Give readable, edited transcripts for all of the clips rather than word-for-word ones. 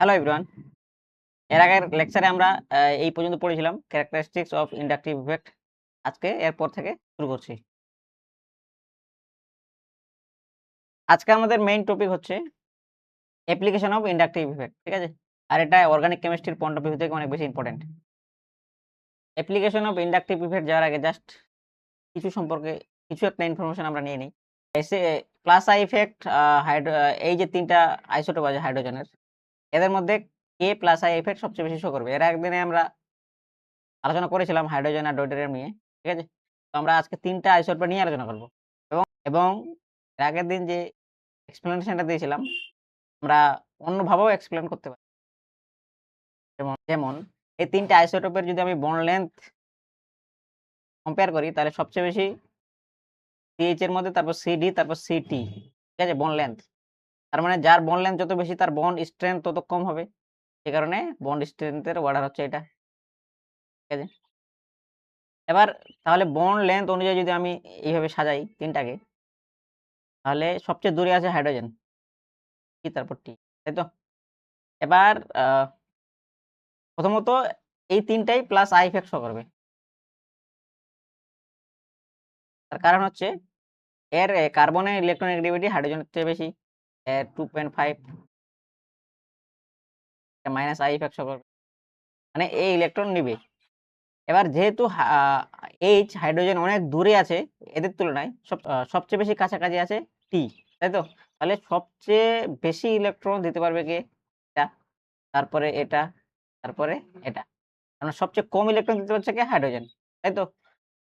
Hello everyone. এর আগের লেকচারে আমরা এই পর্যন্ত পড়েছিলাম ক্যারেক্টারিস্টিক্স অফ ইন্ডাকটিভ ইফেক্ট। আজকে এরপর থেকে শুরু করছি। আজকে আমাদের মেইন টপিক হচ্ছে অ্যাপ্লিকেশন অফ ইন্ডাকটিভ ইফেক্ট, ঠিক আছে? আর এটা অর্গানিক কেমিস্ট্রির পয়েন্ট অফ ভিউ থেকে অনেক বেশি important. Application of inductive effect যাওয়ার আগে জাস্ট কিছু সম্পর্কে কিছু একটা ইনফরমেশন আমরা নিয়ে নিই। এসে প্লাস আই ইফেক্ট, এই যে তিনটা আইসোটোপ আছে হাইড্রোজেনের, এদের মধ্যে কে প্লাস আই ইফেক্ট সবচেয়ে বেশি শো করবে। এর একদিনে আমরা আলোচনা করেছিলাম হাইড্রোজেন আর ডয়টেরিয়াম নিয়ে, ঠিক আছে? তো আমরা আজকে ৩ টা আইসোটোপ নিয়ে আলোচনা করব। এবং এর আগের দিন যে এক্সপ্লেনেশনটা দিয়েছিলাম, আমরা অন্যভাবেও এক্সপ্লেন করতে পারি। যেমন এই ৩ টা আইসোটোপের যদি আমি বন্ড লেংথ কম্পেয়ার করি, তাহলে সবচেয়ে বেশি CH এর মধ্যে, তারপর CD, তারপর CT, ঠিক আছে? Bond length. তার মানে যার বন্ড লেংথ যত বেশি তার বন্ড স্ট্রেংথ তত কম হবে। সে কারণে বন্ড স্ট্রেংথের অর্ডার হচ্ছে এটা, ঠিক আছে? এবার তাহলে বন্ড লেংথ অনুযায়ী যদি আমি এইভাবে সাজাই ৩ টাকে, তাহলে সবচেয়ে দূরে আছে হাইড্রোজেন, T তারপর T, তাই তো? এবার প্রথমত এই ৩ টাই প্লাস আই ইফেক্ট শো করবে। তার কারণ হচ্ছে এর কার্বনের ইলেকট্রোনেগেটিভিটি হাইড্রোজেনের চেয়ে বেশি। এর 2.5 মাইনাস আই ইফেক্ট শো করবে, মানে এই ইলেকট্রন নিবে। এবার যেহেতু এইচ হাইড্রোজেন অনেক দূরে আছে এদের তুলনায়, সবচেয়ে বেশি কাছাকাছি আছে টি, তাই তো? তাহলে সবচেয়ে বেশি ইলেকট্রন দিতে পারবে কে? এটা, তারপরে এটা, তারপরে এটা। কারণ সবচেয়ে কম ইলেকট্রন দিতে পারছে কে? হাইড্রোজেন, তাই তো?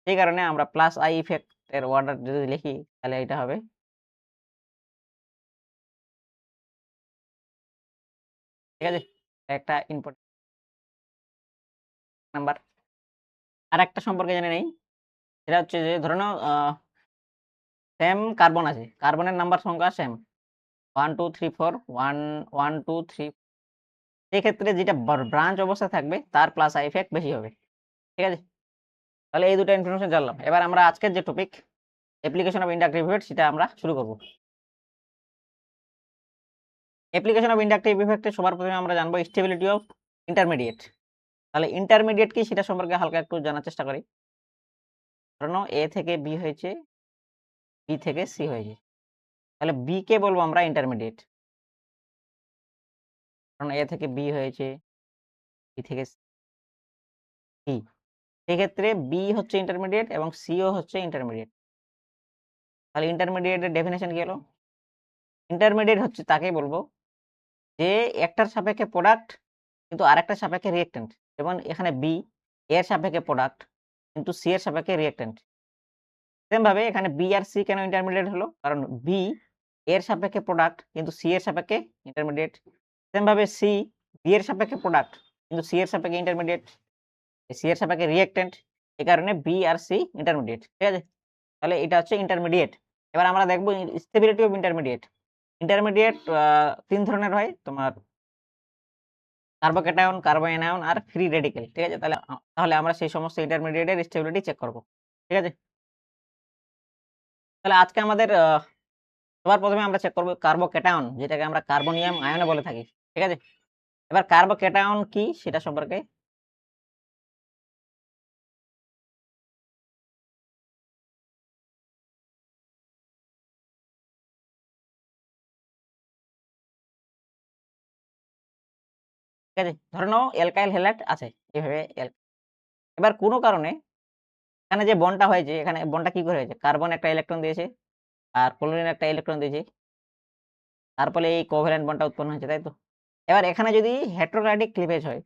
সেই কারণে আমরা প্লাস আই ইফেক্ট এর অর্ডার যদি লিখি, তাহলে এটা হবে, ঠিক আছে? একটা ইম্পর্টেন্ট নাম্বার। আরেকটা সম্পর্কে জেনে নেই, সেটা হচ্ছে যে ধরে নাও সেম কার্বন আছে, কার্বনের নাম্বার সংখ্যা সেম 1 2 3 4 1 1 2 3। সেক্ষেত্রে যেটা ব্রাঞ্চ অবস্থায় থাকবে তার প্লাস আই ইফেক্ট বেশি হবে, ঠিক আছে? তাহলে এই দুটো ইনফরমেশন জানলাম। এবার আমরা আজকের যে topic application of inductive effect, সেটা আমরা শুরু করব। অ্যাপ্লিকেশন অফ ইন্ডাকটিভ ইফেক্টে সবার প্রথমে আমরা জানবো স্টেবিলিটি অফ ইন্টারমিডিয়েট। তাহলে ইন্টারমিডিয়েট কি সেটা সম্পর্কে হালকা একটু জানার চেষ্টা করি। ধরে নাও এ থেকে বি হয়েছে, বি থেকে সি হয়েছে, তাহলে বি কে বলবো আমরা ইন্টারমিডিয়েট। কারণ এ থেকে বি হয়েছে, বি থেকে সি, সেক্ষেত্রে বি হচ্ছে ইন্টারমিডিয়েট এবং সিও হচ্ছে ইন্টারমিডিয়েট। তাহলে ইন্টারমিডিয়েটের ডেফিনেশন কি হলো? ইন্টারমিডিয়েট হচ্ছে তাকেই বলবো যে একটার সাপেক্ষে প্রোডাক্ট কিন্তু আরেকটার সাপেক্ষে রিঅ্যাকট্যান্ট। যেমন এখানে বি এর সাপেক্ষে প্রোডাক্ট কিন্তু সি এর সাপেক্ষে রিঅ্যাকট্যান্ট। সেম ভাবে এখানে বি আর সি কেন ইন্টারমিডিয়েট হলো? কারণ বি এর সাপেক্ষে প্রোডাক্ট কিন্তু সি এর সাপেক্ষে ইন্টারমিডিয়েট। সেম ভাবে সি বি এর সাপেক্ষে প্রোডাক্ট কিন্তু সি এর সাপেক্ষে ইন্টারমিডিয়েট, সি এর সাপেক্ষে রিঅ্যাকট্যান্ট। এই কারণে বি আর সি ইন্টারমিডিয়েট, ঠিক আছে? তাহলে এটা হচ্ছে ইন্টারমিডিয়েট। এবার আমরা দেখব স্টেবিলিটি অফ ইন্টারমিডিয়েট। ইন্টারমিডিয়েট ৩ ধরনের হয়, তোমার কার্বোক্যাটায়ন, কার্বো অ্যানায়ন আর ফ্রি রেডিক্যাল, ঠিক আছে? তাহলে আমরা সেই সমস্ত ইন্টারমিডিয়েটের স্টেবিলিটি চেক করব, ঠিক আছে? তাহলে আজকে আমাদের সবার প্রথমে আমরা চেক করব কার্বোক্যাটায়ন, যেটাকে আমরা কার্বনিয়াম আয়নও বলে থাকি, ঠিক আছে? এবার কার্বোক্যাটায়ন কি সেটা সম্পর্কে ঠিক আছে? ধরে নাও অ্যালকাইল হ্যালাইড আছে, এভাবে এবার কোনো কারণে এখানে যে বন্ডটা হয়েছে, এখানে বন্ডটা কি করে হয়েছে? কার্বন একটা ইলেকট্রন দিয়েছে আর ক্লোরিন একটা ইলেকট্রন দিয়েছে, তার ফলে এই কোভ্যালেন্ট বন্ডটা উৎপন্ন হয়েছে, তাই তো? এবার এখানে যদি হেটেরোডাইডিক ক্লিভেজ হয়,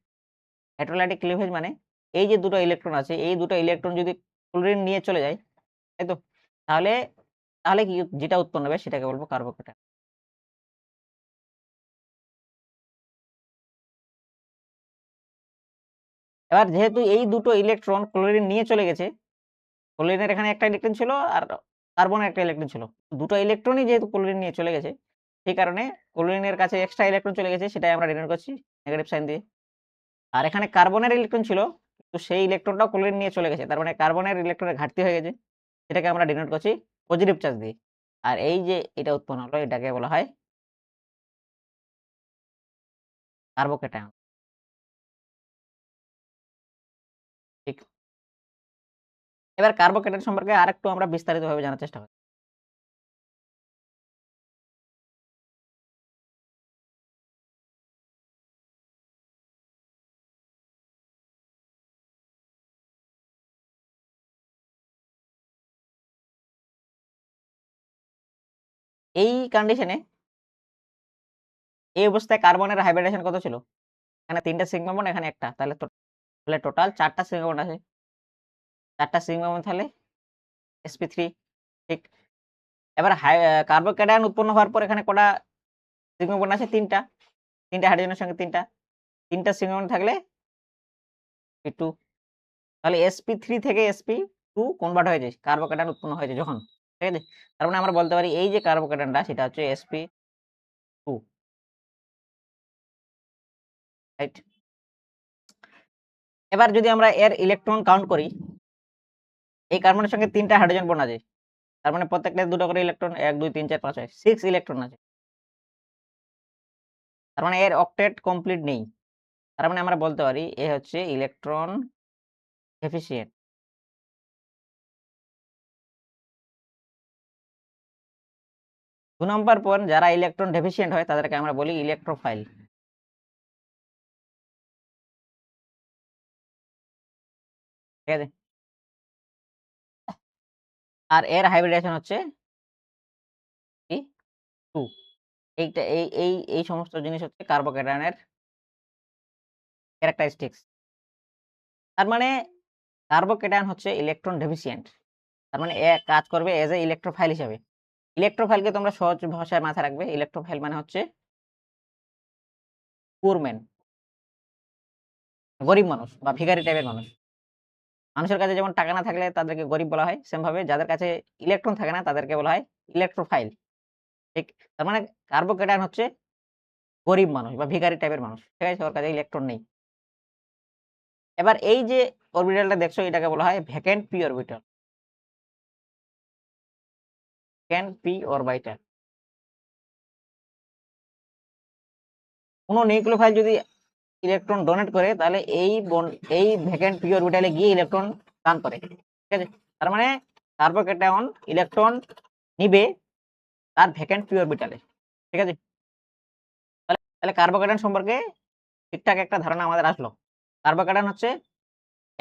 হেটেরোডাইডিক ক্লিভেজ মানে এই যে দুটো ইলেকট্রন আছে, এই দুটো ইলেকট্রন যদি ক্লোরিন নিয়ে চলে যায়, তাই তো? তাহলে তাহলে কি যেটা উৎপন্ন হবে সেটাকে বলবো কার্বোক্যাটায়ন। এবার যেহেতু এই দুটো ইলেকট্রন ক্লোরিন নিয়ে চলে গেছে, ক্লোরিনের এখানে একটা ইলেকট্রন ছিল আর কার্বনের একটা ইলেকট্রন ছিল। দুটো ইলেকট্রনই যেহেতু ক্লোরিন নিয়ে চলে গেছে, সেই কারণে ক্লোরিনের কাছে এক্সট্রা ইলেকট্রন চলে গেছে, সেটাই আমরা ডিনোট করছি নেগেটিভ সাইন দিয়ে। আর এখানে কার্বনের ইলেকট্রন ছিল, তো সেই ইলেকট্রনটাও ক্লোরিন নিয়ে চলে গেছে, তার মানে কার্বনের ইলেকট্রনের ঘাটতি হয়ে গেছে, সেটাকে আমরা ডিনোট করছি পজিটিভ চার্জ দিয়ে। আর এই যে এটা উৎপন্ন হলো, এটাকে বলা হয় কার্বোক্যাটায়ন। ঠিক। এবার কার্বোক্যাটায়ন সম্পর্কে আরেকটু আমরা বিস্তারিতভাবে জানার চেষ্টা করি। এই কন্ডিশনে এই অবস্থায় কার্বনের হাইব্রিডেশন কত ছিল? এখানে ৩ টা সিগমা বন্ড, এখানে একটা, তাহলে টোটাল ৪ টা সিগমা বন্ড আছে। ৪ টা সিগমা বন্ড তাহলে sp3। ঠিক। এবার কার্বোক্যাটায়ন উৎপন্ন হওয়ার পর এখানে কটা সিগমা বন্ড আছে? ৩ টা। ৩ টা হাইড্রোজেনের সঙ্গে ৩ টা। ৩ টা সিগমা বন্ড থাকলে sp2। তাহলে sp3 থেকে sp2 কনভার্ট হয়ে যায়, কার্বোক্যাটায়ন উৎপন্ন হয়েছে যখন। ঠিক আছে? তার মানে আমরা বলতে পারি এই যে কার্বোক্যাটায়নটা সেটা হচ্ছে sp2, রাইট? এবার যদি আমরা এর ইলেকট্রন কাউন্ট করি, এই কার্বনের সঙ্গে ৩ টা হাইড্রোজেন বন্ড আছে। তার মানে প্রত্যেকটা ২ টা করে ইলেকট্রন, ১ ২ ৩ ৪ ৫ ৬ 6 ইলেকট্রন আছে। তার মানে এর অক্টেট কমপ্লিট নেই। তার মানে আমরা বলতে পারি এ হচ্ছে ইলেকট্রন ডেফিসিয়েন্ট। ২ নম্বর পয়েন্ট, যারা ইলেকট্রন ডেফিসিয়েন্ট হয় তাদেরকে আমরা বলি ইলেকট্রোফাইল। ঠিক আছে? আর এর হাইব্রিডেশন হচ্ছে কি 2। এইটা এই সমস্ত জিনিস হচ্ছে কার্বোক্যাটায়নের ক্যারেক্টারিস্টিক্স। তার মানে কার্বোক্যাটায়ন হচ্ছে ইলেকট্রন ডেফিসিয়েন্ট। তার মানে এ কাজ করবে এজ এ ইলেকট্রোফাইল হিসাবে। ইলেকট্রোফাইলকে তোমরা সহজ ভাষায় মাথায় রাখবে, ইলেকট্রোফাইল মানে হচ্ছে পুর ম্যান, গরিব মানুষ বা ভিখারি টাইপের মানুষ। মানুষের কাছে যেমন টাকা না থাকলে তাদেরকে গরিব বলা হয়, সেম ভাবে যাদের কাছে ইলেকট্রন থাকে না তাদেরকে বলা হয় ইলেকট্রোফাইল। ঠিক। তার মানে কার্বোক্যাটায়ন হচ্ছে গরিব মানুষ বা ভিখারি টাইপের মানুষ। ঠিক আছে? ওর কাছে ইলেকট্রন নেই। এবার এই যে অরবিটালটা দেখছো এটাকে বলা হয় vacant P orbital. Vacant P orbital. কোন নিউক্লিওফাইল যদি ইলেকট্রন ডোনেট করে তাহলে এই ভ্যাকেন্ট পি অরবিটালে গিয়ে ইলেকট্রন দান করে। ঠিক আছে? তার মানে কার্বোক্যাটায়ন ইলেকট্রন নিবে তার ভ্যাকেন্ট পি অরবিটালে। ঠিক আছে? তাহলে কার্বোক্যাটায়ন সম্পর্কে ঠিকঠাক একটা ধারণা আমাদের আসলো। কার্বোক্যাটায়ন হচ্ছে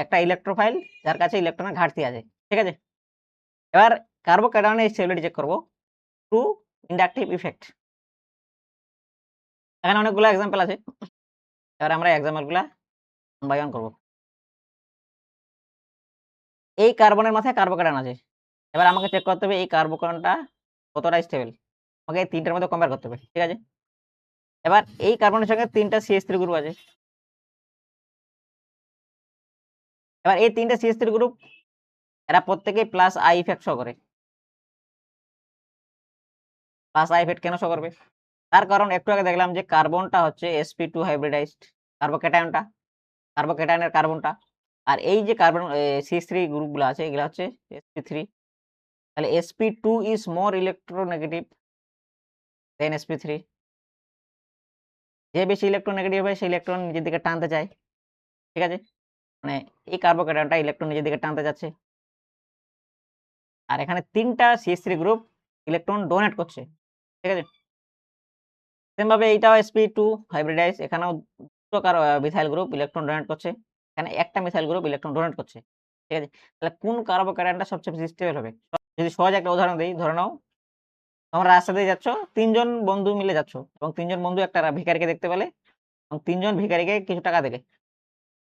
একটা ইলেকট্রোফাইল যার কাছে ইলেকট্রনের ঘাটতি আছে। ঠিক আছে? এবার কার্বোক্যাটায়নের স্টেবিলিটি চেক করব থ্রু ইন্ডাকটিভ ইফেক্ট। এখানে অনেকগুলো এক্সাম্পল আছে। এবার আমরা এক্সাম্পলগুলা ওয়ান বাই ওয়ান করব। এই কার্বনের মাথায় কার্বোক্যাটায়ন আছে। এবার আমাকে চেক করতে হবে এই কার্বোক্যাটায়নটা কতটা স্টেবল। আমাকে এই ৩ টার মধ্যে কম্পেয়ার করতে হবে। ঠিক আছে? এবার এই কার্বনের সঙ্গে ৩ টা CH3 গ্রুপ আছে। এবার এই ৩ টা CH3 গ্রুপ এরা প্রত্যেকেই প্লাস আই ইফেক্ট শো করে। প্লাস আই ইফেক্ট কেন শো করবে? তার কারণ একটু আগে দেখলাম যে কার্বনটা হচ্ছে sp2 হাইব্রিডাইজড, কার্বোক্যাটায়নের কার্বনটা। আর এই যে কার্বন CH3 গ্রুপগুলো আছে এগুলো হচ্ছে sp3। তাহলে sp2 is more electronegative then sp3। যে বেশি ইলেকট্রোনেগেটিভ হবে সেই ইলেকট্রন নিজের দিকে টানতে চায়। ঠিক আছে? মানে এই কার্বোক্যাটায়নটা ইলেকট্রন নিজের দিকে টানতে যাচ্ছে। আর এখানে ৩ টা CH3 গ্রুপ ইলেকট্রন ডোনেট করছে। ঠিক আছে? সেম ভাবে এইটাও sp2 হাইব্রিডাইজ, এখানেও ২ টো মিথাইল গ্রুপ ইলেকট্রন ডোনেট করছে। এখানে একটা মিথাইল গ্রুপ ইলেকট্রন ডোনেট করছে। ঠিক আছে? তাহলে কোন কার্বোক্যাটায়নটা সবচেয়ে বেশি স্টেবল হবে? যদি সহজ একটা উদাহরণ দেই, ধরে নাও তোমরা রাস্তা দিয়ে যাচ্ছ, ৩ জন বন্ধু মিলে যাচ্ছ এবং ৩ জন বন্ধু একটা ভিখারিকে দেখতে পেলে এবং ৩ জন ভিখারিকে কিছু টাকা দিলে।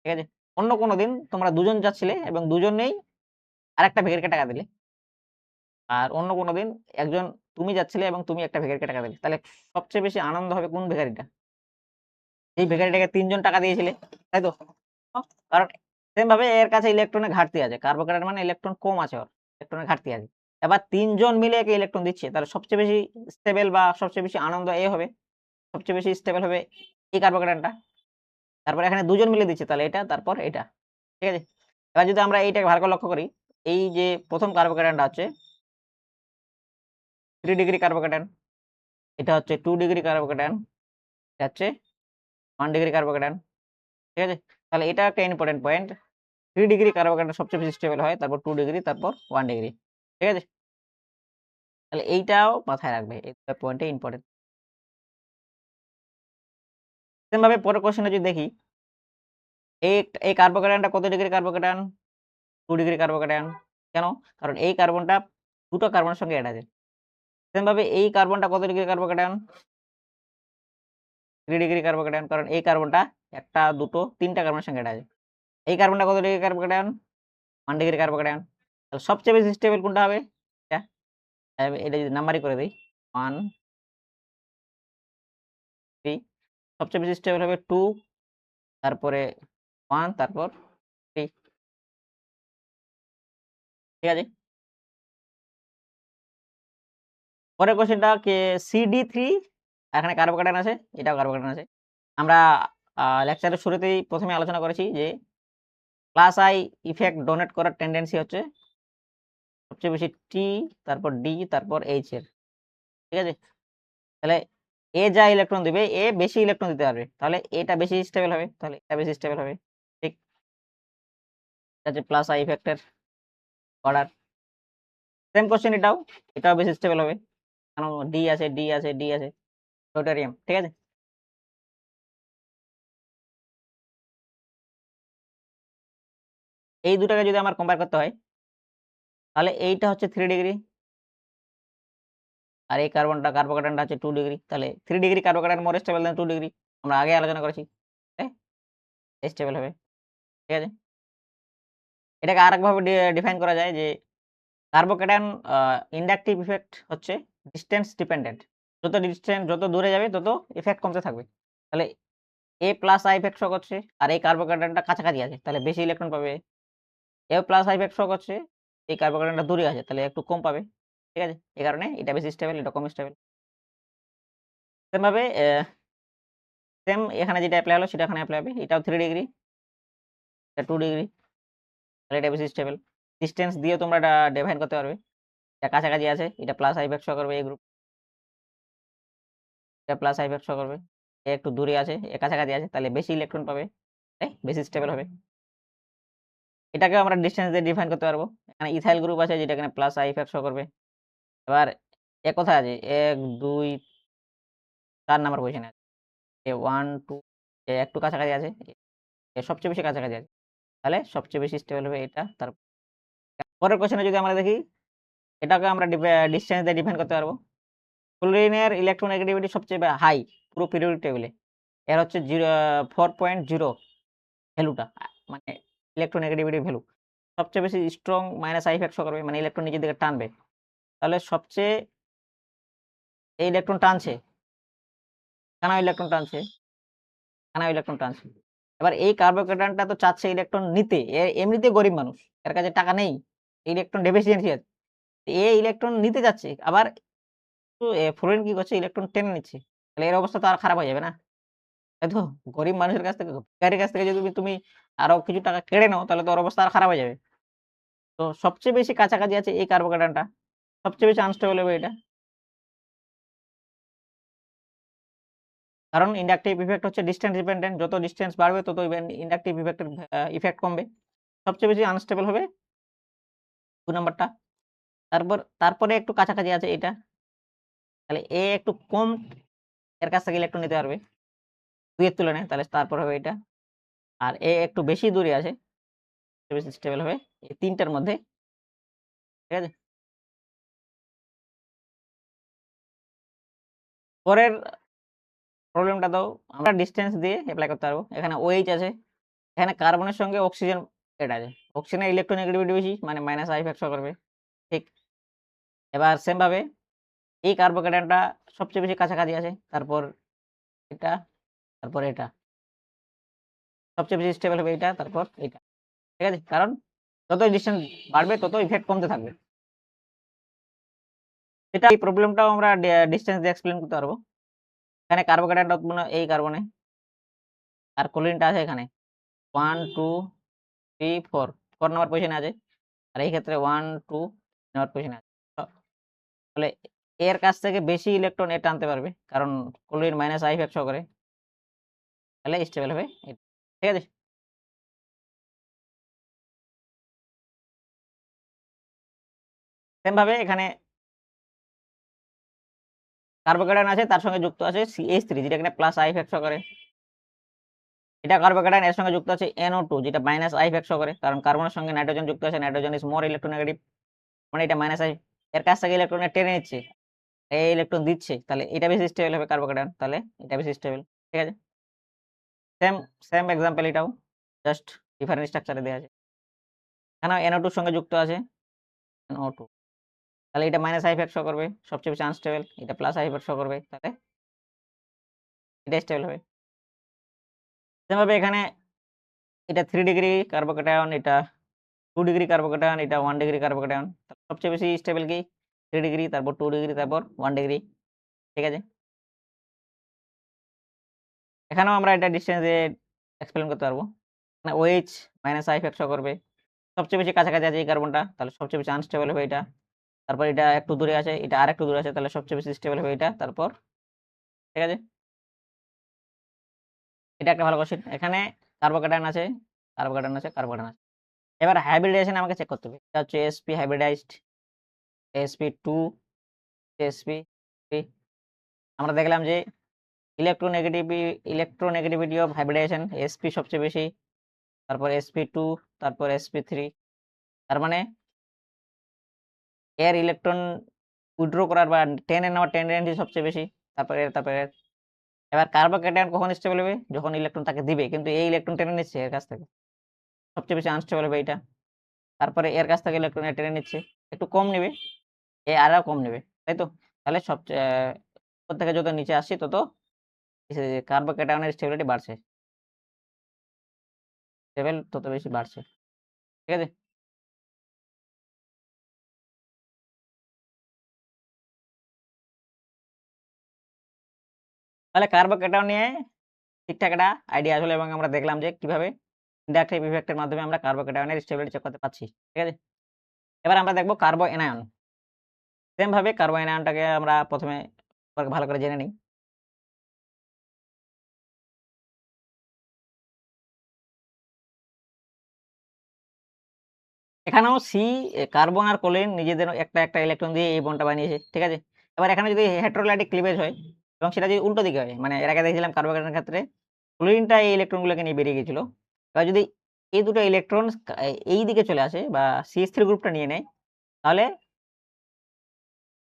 ঠিক আছে? অন্য কোনো দিন তোমরা ২ জন যাচ্ছিলে এবং দুজনেই আরেকটা ভিখারিকে টাকা দিলে। আর অন্য কোনো দিন একজন তুমি যাচ্ছিলে এবং তুমি একটা ভিখারিকে টাকা দিলে। তাহলে সবচেয়ে বেশি আনন্দ হবে কোন ভিখারিটা? এই ভিখারিটাকে ৩ জন টাকা দিয়েছিলে, তাই তো? কারণ সেম ভাবে এর কাছে ইলেকট্রনের ঘাটতি আছে। কার্বোক্যাটায়ন মানে ইলেকট্রন কম আছে ওর, ইলেকট্রনের ঘাটতি আছে। এবার ৩ জন মিলে একে ইলেকট্রন দিচ্ছে, তাহলে সবচেয়ে বেশি স্টেবল বা সবচেয়ে বেশি আনন্দ এ হবে, সবচেয়ে বেশি স্টেবল হবে এই কার্বোক্যাটায়নটা। তারপর এখানে ২ জন মিলে দিচ্ছে, তাহলে এটা, তারপর এটা। ঠিক আছে? এবার যদি আমরা এইটাকে ভালো করে লক্ষ্য করি, এই যে ১ম কার্বোক্যাটায়নটা হচ্ছে 3 ডিগ্রি কার্বোক্যাটায়ন, এটা হচ্ছে 2 ডিগ্রি কার্বোক্যাটায়ন, এটা হচ্ছে 1 ডিগ্রি কার্বোকেটায়ন, ঠিক আছে? তাহলে এটা একটা ইম্পর্টেন্ট পয়েন্ট। 3 ডিগ্রি কার্বোকেটায়ন সবচেয়ে বেশি স্টেবল হয়, তারপর 2 ডিগ্রি, তারপর 1 ডিগ্রি, ঠিক আছে? তাহলে এইটাও মাথায় রাখবে, এই পয়েন্টটা ইম্পর্টেন্ট। সেম ভাবে পরের কোশ্চেনে যদি দেখি, এই কার্বোকেটায়নটা কত ডিগ্রি কার্বোকেটায়ন? 2 ডিগ্রি কার্বোকেটায়ন। কেন? কারণ এই কার্বনটা দুটো কার্বনের সঙ্গে অ্যাড আছে। সেম ভাবে এই কার্বনটা কত ডিগ্রি কার্বোকেটায়ন? 3 ডিগ্রি কার্বোকেটায়ন, কারণ এই কার্বনটা 1 টা 2 টো 3 টা কার্বনের সঙ্গে অ্যাড আছে। এই কার্বনটা কত ডিগ্রি কার্বোকেটায়ন? 1 ডিগ্রি কার্বোকেটায়ন। তাহলে সবচেয়ে বেশি স্টেবল কোনটা হবে? এটা। এটা যদি নাম্বারিং করে দেই, 1, 3, সবচেয়ে বেশি স্টেবল হবে 2, তারপরে 1, তারপর 3, ঠিক আছে? পরের কোশ্চেনটা CD3, এখানে কার্বোকেটায়ন আছে, এটাও কার্বোকেটায়ন আছে। আমরা লেকচারের শুরুতেই ১ম এ আলোচনা করেছি যে প্লাস আই ইফেক্ট ডোনেট করার টেনডেন্সি হচ্ছে সবচেয়ে বেশি টি, তারপর ডি, তারপর এইচ এর, ঠিক আছে? তাহলে এ যা ইলেকট্রন দিবে, এ বেশি ইলেকট্রন দিতে পারবে, তাহলে এটা বেশি স্টেবল হবে, তাহলে এটা বেশি স্টেবল হবে, ঠিক? এটা হচ্ছে প্লাস আই ইফেক্টের অর্ডার। সেম কোশ্চেন এটাও বেশি স্টেবল হবে, কারণ ডি আছে, ডি আছে, ডি আছে, ডিউটেরিয়াম, ঠিক আছে? এই দুটাকে যদি আমার কম্পেয়ার করতে হয়, তাহলে এইটা হচ্ছে 3 ডিগ্রি, আর এই কার্বোকেটায়নটা হচ্ছে 2 ডিগ্রি। তাহলে 3 degree carbocation more stable than 2 degree, আমরা আগে আলোচনা করেছি, স্টেবল হবে, ঠিক আছে? এটাকে আরেকভাবে ডিফাইন করা যায় যে কার্বোকেটায়ন ইন্ডাকটিভ ইফেক্ট হচ্ছে ডিসট্যান্স ডিপেন্ডেন্ট। যত দূরে যাবে তত ইফেক্ট কমতে থাকবে। তাহলে এ প্লাস আই ইফেক্ট শো করছে, আর এই কার্বোকেটায়নটা কাছাকাছি আছে, তাহলে বেশি ইলেকট্রন পাবে। এ প্লাস আই ইফেক্ট শো করছে, এই কার্বোকেটায়নটা দূরে আছে, তাহলে একটু কম পাবে, ঠিক আছে? এই কারণে এটা বেশি স্টেবল, এটা কম স্টেবল। সেম ভাবে সেম এখানে যেটা এপ্লাই হলো সেটা এখানে এপ্লাই হবে। এটাও 3 ডিগ্রি, এটা 2 ডিগ্রি, তাহলে এটা বেশি স্টেবল। ডিসট্যান্স দিয়ে তোমরা এটা ডিফাইন করতে পারবে। এটা কাছাকাছি আছে, এটা প্লাস আই ইফেক্ট শো করবে, এই গ্রুপ এটা প্লাস আই ইফেক্ট শো করবে। এ একটু দূরে আছে, এ কাছাকাছি আছে, তাহলে বেশি ইলেকট্রন পাবে, তাই বেশি স্টেবল হবে। এটাকে আমরা ডিসট্যান্স দিয়ে ডিফাইন করতে পারবো। এখানে ইথাইল গ্রুপ আছে যেটা এখানে প্লাস আই ইফেক্ট শো করবে। এবার এ কোথায় আছে? 1, 2, 4 নাম্বার পজিশনে আছে। এ 1, 2, এ একটু কাছাকাছি আছে, এ সবচেয়ে বেশি কাছাকাছি আছে, তাহলে সবচেয়ে বেশি স্টেবল হবে এটা। পরের কোশ্চেনে যদি আমরা দেখি, এটাকে আমরা ডিসট্যান্স দিয়ে ডিফাইন করতে পারবো। ক্লোরিনের ইলেকট্রোনেগেটিভিটি সবচেয়ে হাই পুরো পিরিয়ডিক টেবিলে। এর হচ্ছে 4.0 ভ্যালুটা, মানে ইলেকট্রোনেগেটিভিটি ভ্যালু সবচেয়ে বেশি strong minus I effect show করবে, মানে ইলেকট্রন নিচের দিকে টানবে। তাহলে সবচেয়ে এই ইলেকট্রন টানছে, কেন ইলেকট্রন টানছে? কেন ইলেকট্রন টানছে? এবার এই কার্বোকেটায়নটা তো চাচ্ছে ইলেকট্রন নিতে, এমনিতে গরিব মানুষ, এর কাছে টাকা নেই, ইলেকট্রন ডেফিসিয়েন্সি আছে, এ ইলেকট্রন নিতে যাচ্ছে, আবার ফ্লোরিন কি করছে? ইলেকট্রন টেনে নিচ্ছে, তাহলে এর অবস্থা তো আর খারাপ হয়ে যাবে না? তাই তো? গরিব মানুষের কাছ থেকে, ভিখারির কাছ থেকে যদি তুমি আরো কিছু টাকা কেড়ে নাও, তাহলে তো ওর অবস্থা আর খারাপ হয়ে যাবে। তো সবচেয়ে বেশি কাছাকাছি আছে এই কার্বোকেটায়নটা, সবচেয়ে বেশি আনস্টেবল হবে এটা। কারণ ইন্ডাকটিভ ইফেক্ট হচ্ছে ডিসট্যান্স ডিপেন্ডেন্ট, যত ডিসট্যান্স বাড়বে তত ইন্ডাকটিভ ইফেক্টের ইফেক্ট কমবে। সবচেয়ে বেশি আনস্টেবল হবে 2 নাম্বারটা। তারপরে একটু কাছাকাছি আছে এটা, তাহলে এ একটু কম এর কাছ থেকে ইলেকট্রন নিতে পারবে 2 এর তুলনায়, তাহলে তারপর হবে এটা। আর এ একটু বেশি দূরে আছে, বেশি স্টেবল হবে এই 3 টার মধ্যে, ঠিক আছে? পরের প্রবলেমটা দাও, আমরা ডিসট্যান্স দিয়ে এপ্লাই করতে পারবো। এখানে OH আছে, এখানে কার্বনের সঙ্গে অক্সিজেন এড আছে, অক্সিজেনের ইলেকট্রোনেগেটিভিটি বেশি, মানে মাইনাস আই ইফেক্ট শো করবে, ঠিক? এবার সেম ভাবে এই কার্বোকেটায়নটা সবচেয়ে বেশি কাছাকাছি আছে, তারপর এটা, তারপর এটা, সবচেয়ে বেশি স্টেবল হবে এটা, তারপর এটা, ঠিক আছে? কারণ যত ডিসট্যান্স বাড়বে তত ইফেক্ট কমতে থাকবে। এটা এই প্রবলেমটাও আমরা ডিসট্যান্স দিয়ে এক্সপ্লেইন করতে পারবো। এখানে কার্বোকেটায়নটা উৎপন্ন এই কার্বনে, আর ক্লোরিনটা আছে এখানে 1, 2, 3, 4 নাম্বার পজিশনে আছে, আর এই ক্ষেত্রে 1, 2 নাম্বার পজিশনে আছে। তাহলে এর কাছ থেকে বেশি ইলেকট্রন এ টানতে পারবে, কারণ chlorine minus I effect show করে। তাহলে স্টেবল হবে এটা। ঠিক আছে? সেম ভাবে এখানে কার্বোক্যাটায়ন আছে, তার সঙ্গে যুক্ত আছে CH3 যেটা এখানে প্লাস আই ইফেক্ট করে। এটা কার্বোক্যাটায়ন, এর সঙ্গে যুক্ত আছে NO2 যেটা মাইনাস আই ইফেক্ট করে, কারণ কার্বনের সঙ্গে নাইট্রোজেন যুক্ত আছে, নাইট্রোজেন ইজ মোর ইলেকট্রোনেগেটিভ, মানে এটা মাইনাস আই, এর কাছ থেকে ইলেকট্রন টেনে নিচ্ছে, এই ইলেকট্রন দিচ্ছে, তাহলে এটা বেশি স্টেবল হবে কার্বোক্যাটায়ন, তাহলে এটা বেশি স্টেবল। ঠিক আছে? সেম সেম এক্সাম্পল এটাও, জাস্ট ডিফারেন্ট স্ট্রাকচারে দেওয়া আছে। এখানে NO2 এর সঙ্গে যুক্ত আছে NO2, তাহলে এটা মাইনাস আই ইফেক্ট করবে, সবচেয়ে বেশি আনস্টেবল, এটা প্লাস আই ইফেক্ট করবে, তাহলে এটা স্টেবল হবে। সেমভাবে এখানে এটা 3 ডিগ্রি কার্বোক্যাটায়ন, এটা 2 ডিগ্রি কার্বোক্যাটায়ন, এটা 1 ডিগ্রি কার্বোক্যাটায়ন, সবচেয়ে বেশি স্টেবল কি 3 ডিগ্রি, তারপর 2 ডিগ্রি, তারপর 1 ডিগ্রি। ঠিক আছে? এখানেও আমরা এটা ডিসটেন্সে এক্সপ্লেন করতে পারবো। মানে OH মাইনাস আই ইফেক্ট করবে, সবচেয়ে বেশি কাছাকাছি আছে এই কার্বনটা, তাহলে সবচেয়ে বেশি আনস্টেবল হবে এটা। তারপর এটা একটু দূরে আছে, এটা আরেকটু দূরে আছে, তাহলে সবচেয়ে বেশি স্টেবল হবে এটা। তারপর ঠিক আছে? এটা একটা ভালো কোশ্চেন। এখানে কার্বোক্যাটায়ন আছে, কার্বোক্যাটায়ন আছে, কার্বোক্যাটায়ন আছে। এবার হাইব্রিডাইজেশন আমাকে চেক করতে হবে। এটা হচ্ছে sp হাইব্রিডাইজড, sp2, sp3। আমরা দেখলাম যে ইলেকট্রোনেগেটিভিটি অফ হাইব্রিডাইজেশন sp সবচেয়ে বেশি, তারপর sp2, তারপর sp3। তার মানে এর ইলেকট্রন উইথড্র করার বা টেনে নেওয়ার টেন্ডেন্সি সবচেয়ে বেশি, তারপর এর। এবার কার্বোক্যাটায়ন কখন স্টেবল হবে? যখন ইলেকট্রন তাকে দিবে, কিন্তু এই ইলেকট্রন টেনে নিচ্ছে এর কাছ থেকে, সবচেয়ে বেশি আনস্টেবল হবে এটা। তারপরে এর কাছ থেকে ইলেকট্রন টেনে নিচ্ছে, একটু কম নেবে, এ আরও কম নেবে, তাই তো? তাহলে সবচেয়ে উপর থেকে যত নিচে আসছে তত কার্বোক্যাটায়নের স্টেবিলিটি বাড়ছে, লেভেল তত বেশি বাড়ছে। ঠিক আছে? তাহলে কার্বোক্যাটায়ন নিয়ে ঠিকঠাক একটা আইডিয়া আসলে, এবং আমরা দেখলাম যে কিভাবে ইন্ডাকটিভ ইফেক্টের মাধ্যমে আমরা কার্বোক্যাটায়নের স্টেবিলিটি চেক করতে পারছি। ঠিক আছে? এবার আমরা দেখবো কার্বো এনায়ন। সেম ভাবে কার্বো এনায়নটাকে আমরা প্রথমে ভালো করে জেনে নিই। এখানেও কার্বন আর কোলিন নিজেদের একটা একটা ইলেকট্রন দিয়ে এই বন্ডটা বানিয়েছে। ঠিক আছে? এবার এখানে যদি হেটেরোলাইটিক ক্লিভেজ হয় এবং সেটা যদি উল্টো দিকে হয়, মানে এর আগে দেখেছিলাম কার্বোক্যাটায়নের ক্ষেত্রে ক্লোরিনটা এই ইলেকট্রনগুলোকে নিয়ে বেরিয়ে গেছিল। এবার যদি এই দুটো ইলেকট্রন এই দিকে চলে আসে বা CH3 গ্রুপটা নিয়ে নেয়, তাহলে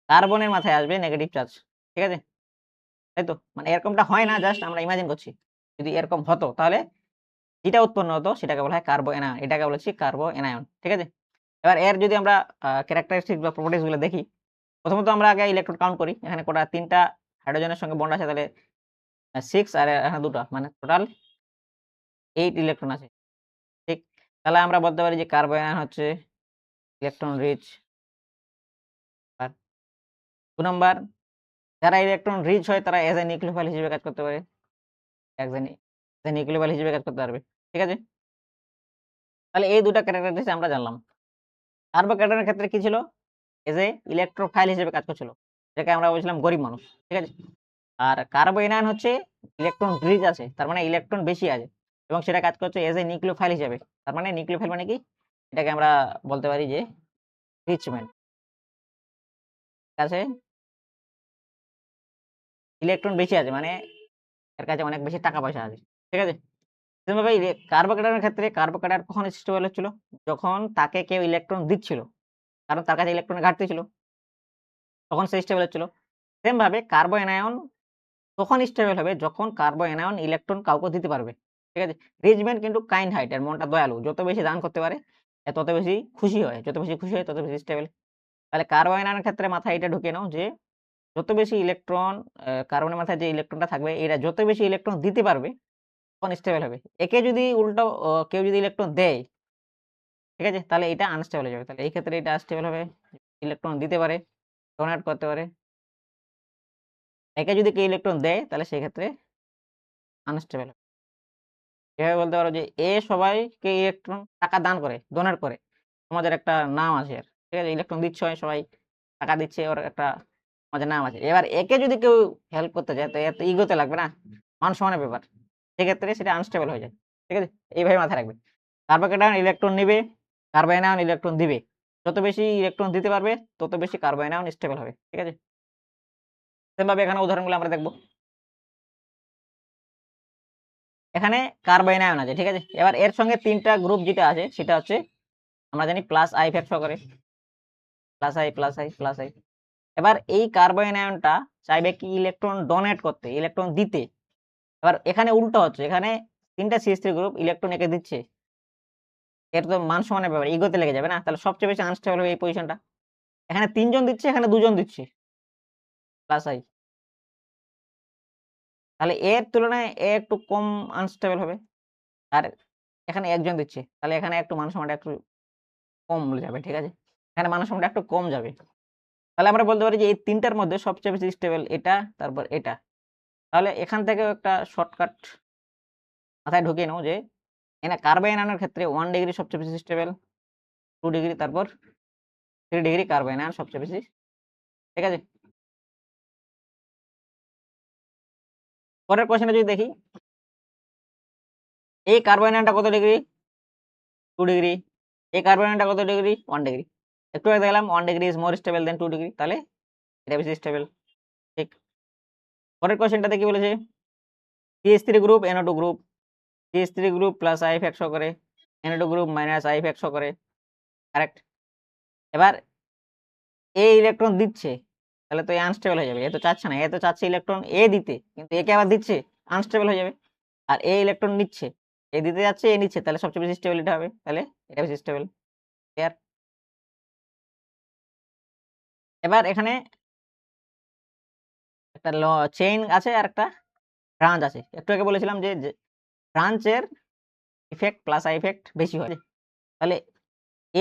কার্বনের মাথায় আসবে নেগেটিভ চার্জ। ঠিক আছে? তাই তো? মানে এরকমটা হয় না, জাস্ট আমরা ইমাজিন করছি। যদি এরকম হতো তাহলে যেটা উৎপন্ন হতো সেটাকে বলা হয় কার্বো এনায়ন, এটাকে বলেছি কার্বো এনায়ন। ঠিক আছে? এবার এর যদি আমরা ক্যারেক্টারিস্টিক বা প্রপার্টিজ গুলো দেখি, প্রথমত আমরা আগে ইলেকট্রন কাউন্ট করি। এখানে কটা 3টা হাইড্রোজেনের সঙ্গে বন্ড আছে, তাহলে 6 আর এখানে 2টা, মানে টোটাল 8 ইলেকট্রন আছে। ঠিক? তাহলে আমরা বলতে পারি যে কার্বো আয়ন হচ্ছে ইলেকট্রন রিচ। আর 2 নাম্বার, যারা ইলেকট্রন রিচ হয় তারা এজ এ নিউক্লিওফাইল হিসেবে কাজ করতে পারে, এজ এ নিউক্লিওফাইল হিসেবে কাজ করতে পারবে। ঠিক আছে? তাহলে এই দুটা ক্যারেক্টারিস্টিক্স আমরা জানলাম। কার্বোক্যাটায়নের ক্ষেত্রে কি ছিল? এজ এ ইলেকট্রোফাইল হিসেবে কাজ করছিল, যেটাকে আমরা বলছিলাম গরিব মানুষ। ঠিক আছে? আর কার্বো এনায়ন হচ্ছে ইলেকট্রন রিচ আছে, তার মানে ইলেকট্রন বেশি আছে, এবং সেটা কাজ করছে এজ এ নিউক্লিওফাইল হিসেবে। তার মানে নিউক্লিওফাইল মানে কি? এটাকে আমরা বলতে পারি যে রিচ ম্যান। ঠিক আছে? ইলেকট্রন বেশি আছে মানে এর কাছে অনেক বেশি টাকা পয়সা আছে। ঠিক আছে? সেভাবে কার্বোক্যাটায়নের ক্ষেত্রে কার্বোক্যাটায়ন কখন স্টেবল হচ্ছিল? যখন তাকে কেউ ইলেকট্রন দিচ্ছিল, কারণ তার কাছে ইলেকট্রনের ঘাটতি ছিল, তখন সে স্টেবল হচ্ছিল। সেম ভাবে কার্বো এনায়ন তখন স্টেবল হবে যখন কার্বো এনায়ন ইলেকট্রন কাউকে দিতে পারবে। ঠিক আছে? রিচ ম্যান কিন্তু কাইন্ড হার্ট, এর মনটা দয়ালু, যত বেশি দান করতে পারে তত বেশি খুশি হয়, যত বেশি খুশি হয় তত বেশি স্টেবল। তাহলে কার্বো এনায়নের ক্ষেত্রে মাথায় এটা ঢুকিয়ে নাও যে যত বেশি ইলেকট্রন, কার্বনের মাথায় যে ইলেকট্রনটা থাকবে এরা যত বেশি ইলেকট্রন দিতে পারবে তখন স্টেবল হবে। একে যদি উল্টো কেউ যদি ইলেকট্রন দেয়, ঠিক আছে, তাহলে এটা আনস্টেবল হয়ে যাবে। তাহলে এই ক্ষেত্রে এটা স্টেবল হবে, ইলেকট্রন দিতে পারে, ডোনেট করতে পারে। একে যদি কেউ ইলেকট্রন দেয় তাহলে সেই ক্ষেত্রে আনস্টেবল হবে। এভাবে বলতে পারো যে সবাইকে ইলেকট্রন টাকা দান করে, ডোনেট করে, সমাজের একটা নাম আছে এর। ঠিক আছে? ইলেকট্রন দিচ্ছে হয়, সবাই টাকা দিচ্ছে, ওর একটা সমাজের নাম আছে। এবার একে যদি কেউ হেল্প করতে চায় তো এর তো ইগোতে লাগবে না, মান সম্মানের ব্যাপার। সেক্ষেত্রে সেটা আনস্টেবল হয়ে যায়। ঠিক আছে? এইভাবে মাথায় রাখবে। কার্বোকেটায়ন ইলেকট্রন নিবে, কার্বাইনায়ন ইলেকট্রন দিবে। যত বেশি ইলেকট্রন দিতে পারবে তত বেশি কার্বাইনায়ন স্টেবল হবে। ঠিক আছে? সেমভাবে এখানে উদাহরণগুলো আমরা দেখব। এখানে কার্বাইনায়ন আছে। ঠিক আছে? এবার এর সঙ্গে ৩ টা গ্রুপ যেটা আছে সেটা হচ্ছে আমরা জানি প্লাস আই ইফেক্ট সহকারে। Plus I, plus I, plus I. এবার এই কার্বাইনায়নটা চাইবে কি ইলেকট্রন ডোনেট করতে, ইলেকট্রন দিতে। এবার এখানে উল্টো হচ্ছে। এখানে ৩ টা CH3 গ্রুপ ইলেকট্রন একে দিচ্ছে। এটা তো মান সমানের ব্যাপার, ইগোতে লেগে যাবে না? তাহলে সবচেয়ে বেশি আনস্টেবল হবে এই পজিশনটা। এখানে ৩ জন দিচ্ছে, এখানে ২ জন দিচ্ছে। Plus I. তাহলে এর তুলনায় এ একটু কম আনস্টেবল হবে। আর এখানে ১ জন দিচ্ছে। তাহলে এখানে একটু মান সমানটা একটু কম যাবে। ঠিক আছে? এখানে মান সমানটা একটু কম যাবে। তাহলে আমরা বলতে পারি যে এই ৩ টার মধ্যে সবচেয়ে বেশি স্টেবল এটা, তারপর এটা। তাহলে এখান থেকেও একটা শর্টকাট মাথায় ঢুকিয়ে নাও যে কার্বাইন ক্ষেত্রে 1 ডিগ্রি সবচেয়ে বেশি স্টেবল, 2 ডিগ্রি, তারপর 3 ডিগ্রি কার্বাইন সবচেয়ে বেশি। ঠিক আছে? পরের কোশ্চেনে যদি দেখি, এই কার্বাইনটা কত ডিগ্রি? 2 ডিগ্রি। এই কার্বাইনটা কত ডিগ্রি? 1 ডিগ্রি। একটু আগে দেখলাম 1 degree is more stable than 2 degree. তাহলে এটা বেশি স্টেবল। ঠিক। পরের কোশ্চেনটাতে কি বলেছে? CH3 group, NO2 group. CH3 group plus I effect show করে, NO2 group minus I effect show করে। কারেক্ট? এবার এ ইলেকট্রন দিচ্ছে, তাহলে তো এ আনস্টেবল হয়ে যাবে। এ তো চাচ্ছে না, এ তো চাচ্ছে ইলেকট্রন এ দিতে, কিন্তু একে আবার দিচ্ছে, আনস্টেবল হয়ে যাবে। আর এ ইলেকট্রন নিচ্ছে, এ দিতে যাচ্ছে, এ নিচ্ছে, তাহলে সবচেয়ে বেশি স্টেবল এটা হবে। তাহলে এটা বেশি স্টেবল। ক্লিয়ার? এবার এখানে একটা চেইন আছে আর একটা ব্রাঞ্চ আছে। একটু আগে বলেছিলাম যে ব্রাঞ্চের ইফেক্ট প্লাস আই ইফেক্ট বেশি হয়। তাহলে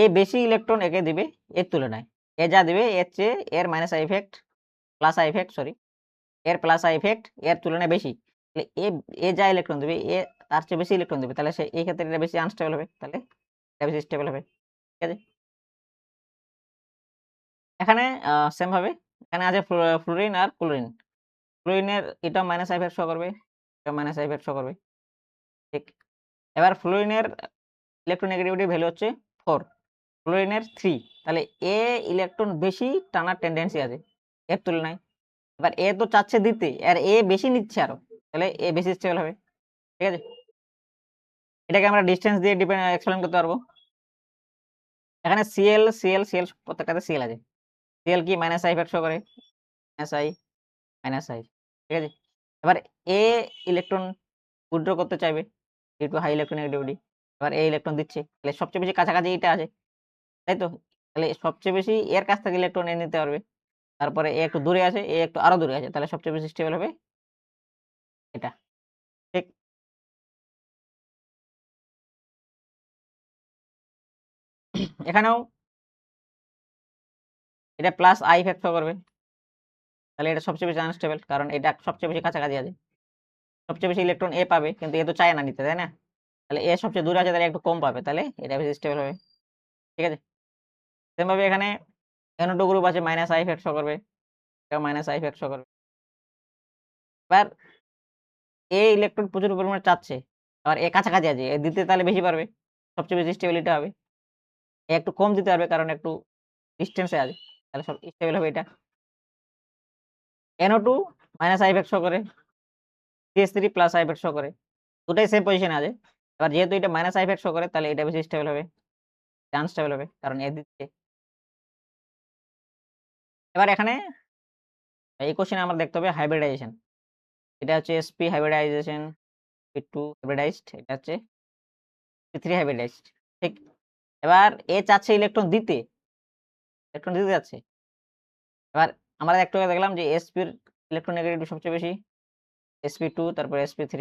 এ বেশি ইলেকট্রন একে দিবে এর তুলনায়। এ যা দিবে এর চেয়ে এর minus I effect, plus I effect sorry, এর প্লাস আই ইফেক্ট এর তুলনায় বেশি। তাহলে এ যা ইলেকট্রন দিবে এ তার চেয়ে বেশি ইলেকট্রন দিবে। তাহলে এই ক্ষেত্রে এটা বেশি আনস্টেবল হবে। তাহলে এটা বেশি স্টেবল হবে। ঠিক আছে? এখানে সেম ভাবে এখানে আছে ফ্লুরিন আর ক্লোরিন। ফ্লুরিনের এটা মাইনাস আই ইফেক্ট শো করবে, এটা মাইনাস আই ইফেক্ট শো করবে। ঠিক। এবার ফ্লুরিনের ইলেকট্রোনেগেটিভিটি ভ্যালু হচ্ছে 4, ক্লোরিনের 3। তাহলে এ ইলেকট্রন বেশি টানার টেন্ডেন্সি আছে এর তুলনায়। এবার এ তো চাচ্ছে দিতে, আর এ বেশি নিচ্ছে আরো, তাহলে এ বেশি স্টেবল হবে। ঠিক আছে? এটাকে আমরা ডিসটেন্স দিয়ে এক্সপ্লেন করতে পারবো। এখানে সিএল সিএল সিএল প্রত্যেকটাতে সিএল আছে। সিএল কি মাইনাস আই ইফেক্ট শো করে, মাইনাস আই, মাইনাস আই। ঠিক আছে? এবার এ ইলেকট্রন উইথড্র করতে চাইবে ডিউ টু হাই ইলেকট্রোনেগেটিভিটি। এবার এ ইলেকট্রন দিচ্ছে, তাহলে সবচেয়ে বেশি কাছাকাছি এটা আছে, তাই তো? তাহলে সবচেয়ে বেশি এর কাছ থেকে ইলেকট্রন এ নিতে পারবে। তারপরে এ একটু দূরে আছে, এ একটু আরো দূরে আছে, তাহলে সবচেয়ে বেশি স্টেবল হবে এটা। ঠিক। এখানেও এটা প্লাস আই ইফেক্ট শো করবে। তাহলে এটা সবচেয়ে বেশি আনস্টেবল, কারণ এটা সবচেয়ে বেশি কাছাকাছি আছে। সবচেয়ে বেশি ইলেকট্রন এ পাবে, কিন্তু এ তো চায় না নিতে, তাই না? তাহলে এ সবচেয়ে দূরে আছে, তাহলে একটু কম পাবে, তাহলে এটা বেশি স্টেবল হবে। ঠিক আছে? সেম ভাবে এখানে NO2 গ্রুপ আছে, মাইনাস আই ইফেক্ট শো করবে, এটা মাইনাস আই ইফেক্ট শো করবে। এবার এ ইলেকট্রন প্রচুর পরিমাণে চাচ্ছে, আবার এ কাছাকাছি আছে, এ দিতে তাহলে বেশি পারবে, সবচেয়ে বেশি স্টেবল এটা হবে। এ একটু কম দিতে পারবে, কারণ একটু ডিসটেন্সে আছে, তাহলে সব স্টেবল হবে এটা। NO2 minus I effect show করে, CH3 plus I effect show করে, দুটাই সেম পজিশনে আছে। এবার যেহেতু এটা মাইনাস আই ইফেক্ট শো করে, তাহলে এটা বেশি স্টেবল হবে, আনস্টেবল হবে, কারণ এ দিচ্ছে। এবার এখানে এই কোশ্চেনে আমরা দেখতে হবে হাইব্রিডাইজেশন। এটা হচ্ছে sp হাইব্রিডাইজেশন, sp2 হাইব্রিডাইজড, এটা হচ্ছে sp3 হাইব্রিডাইজড। ঠিক। এবার এ চাচ্ছে ইলেকট্রন দিতে, ইলেকট্রন দিতে যাচ্ছে। এবার আমরা একটু আগে দেখলাম যে sp এর ইলেকট্রোনেগেটিভিটি সবচেয়ে বেশি, sp2 তারপর sp3।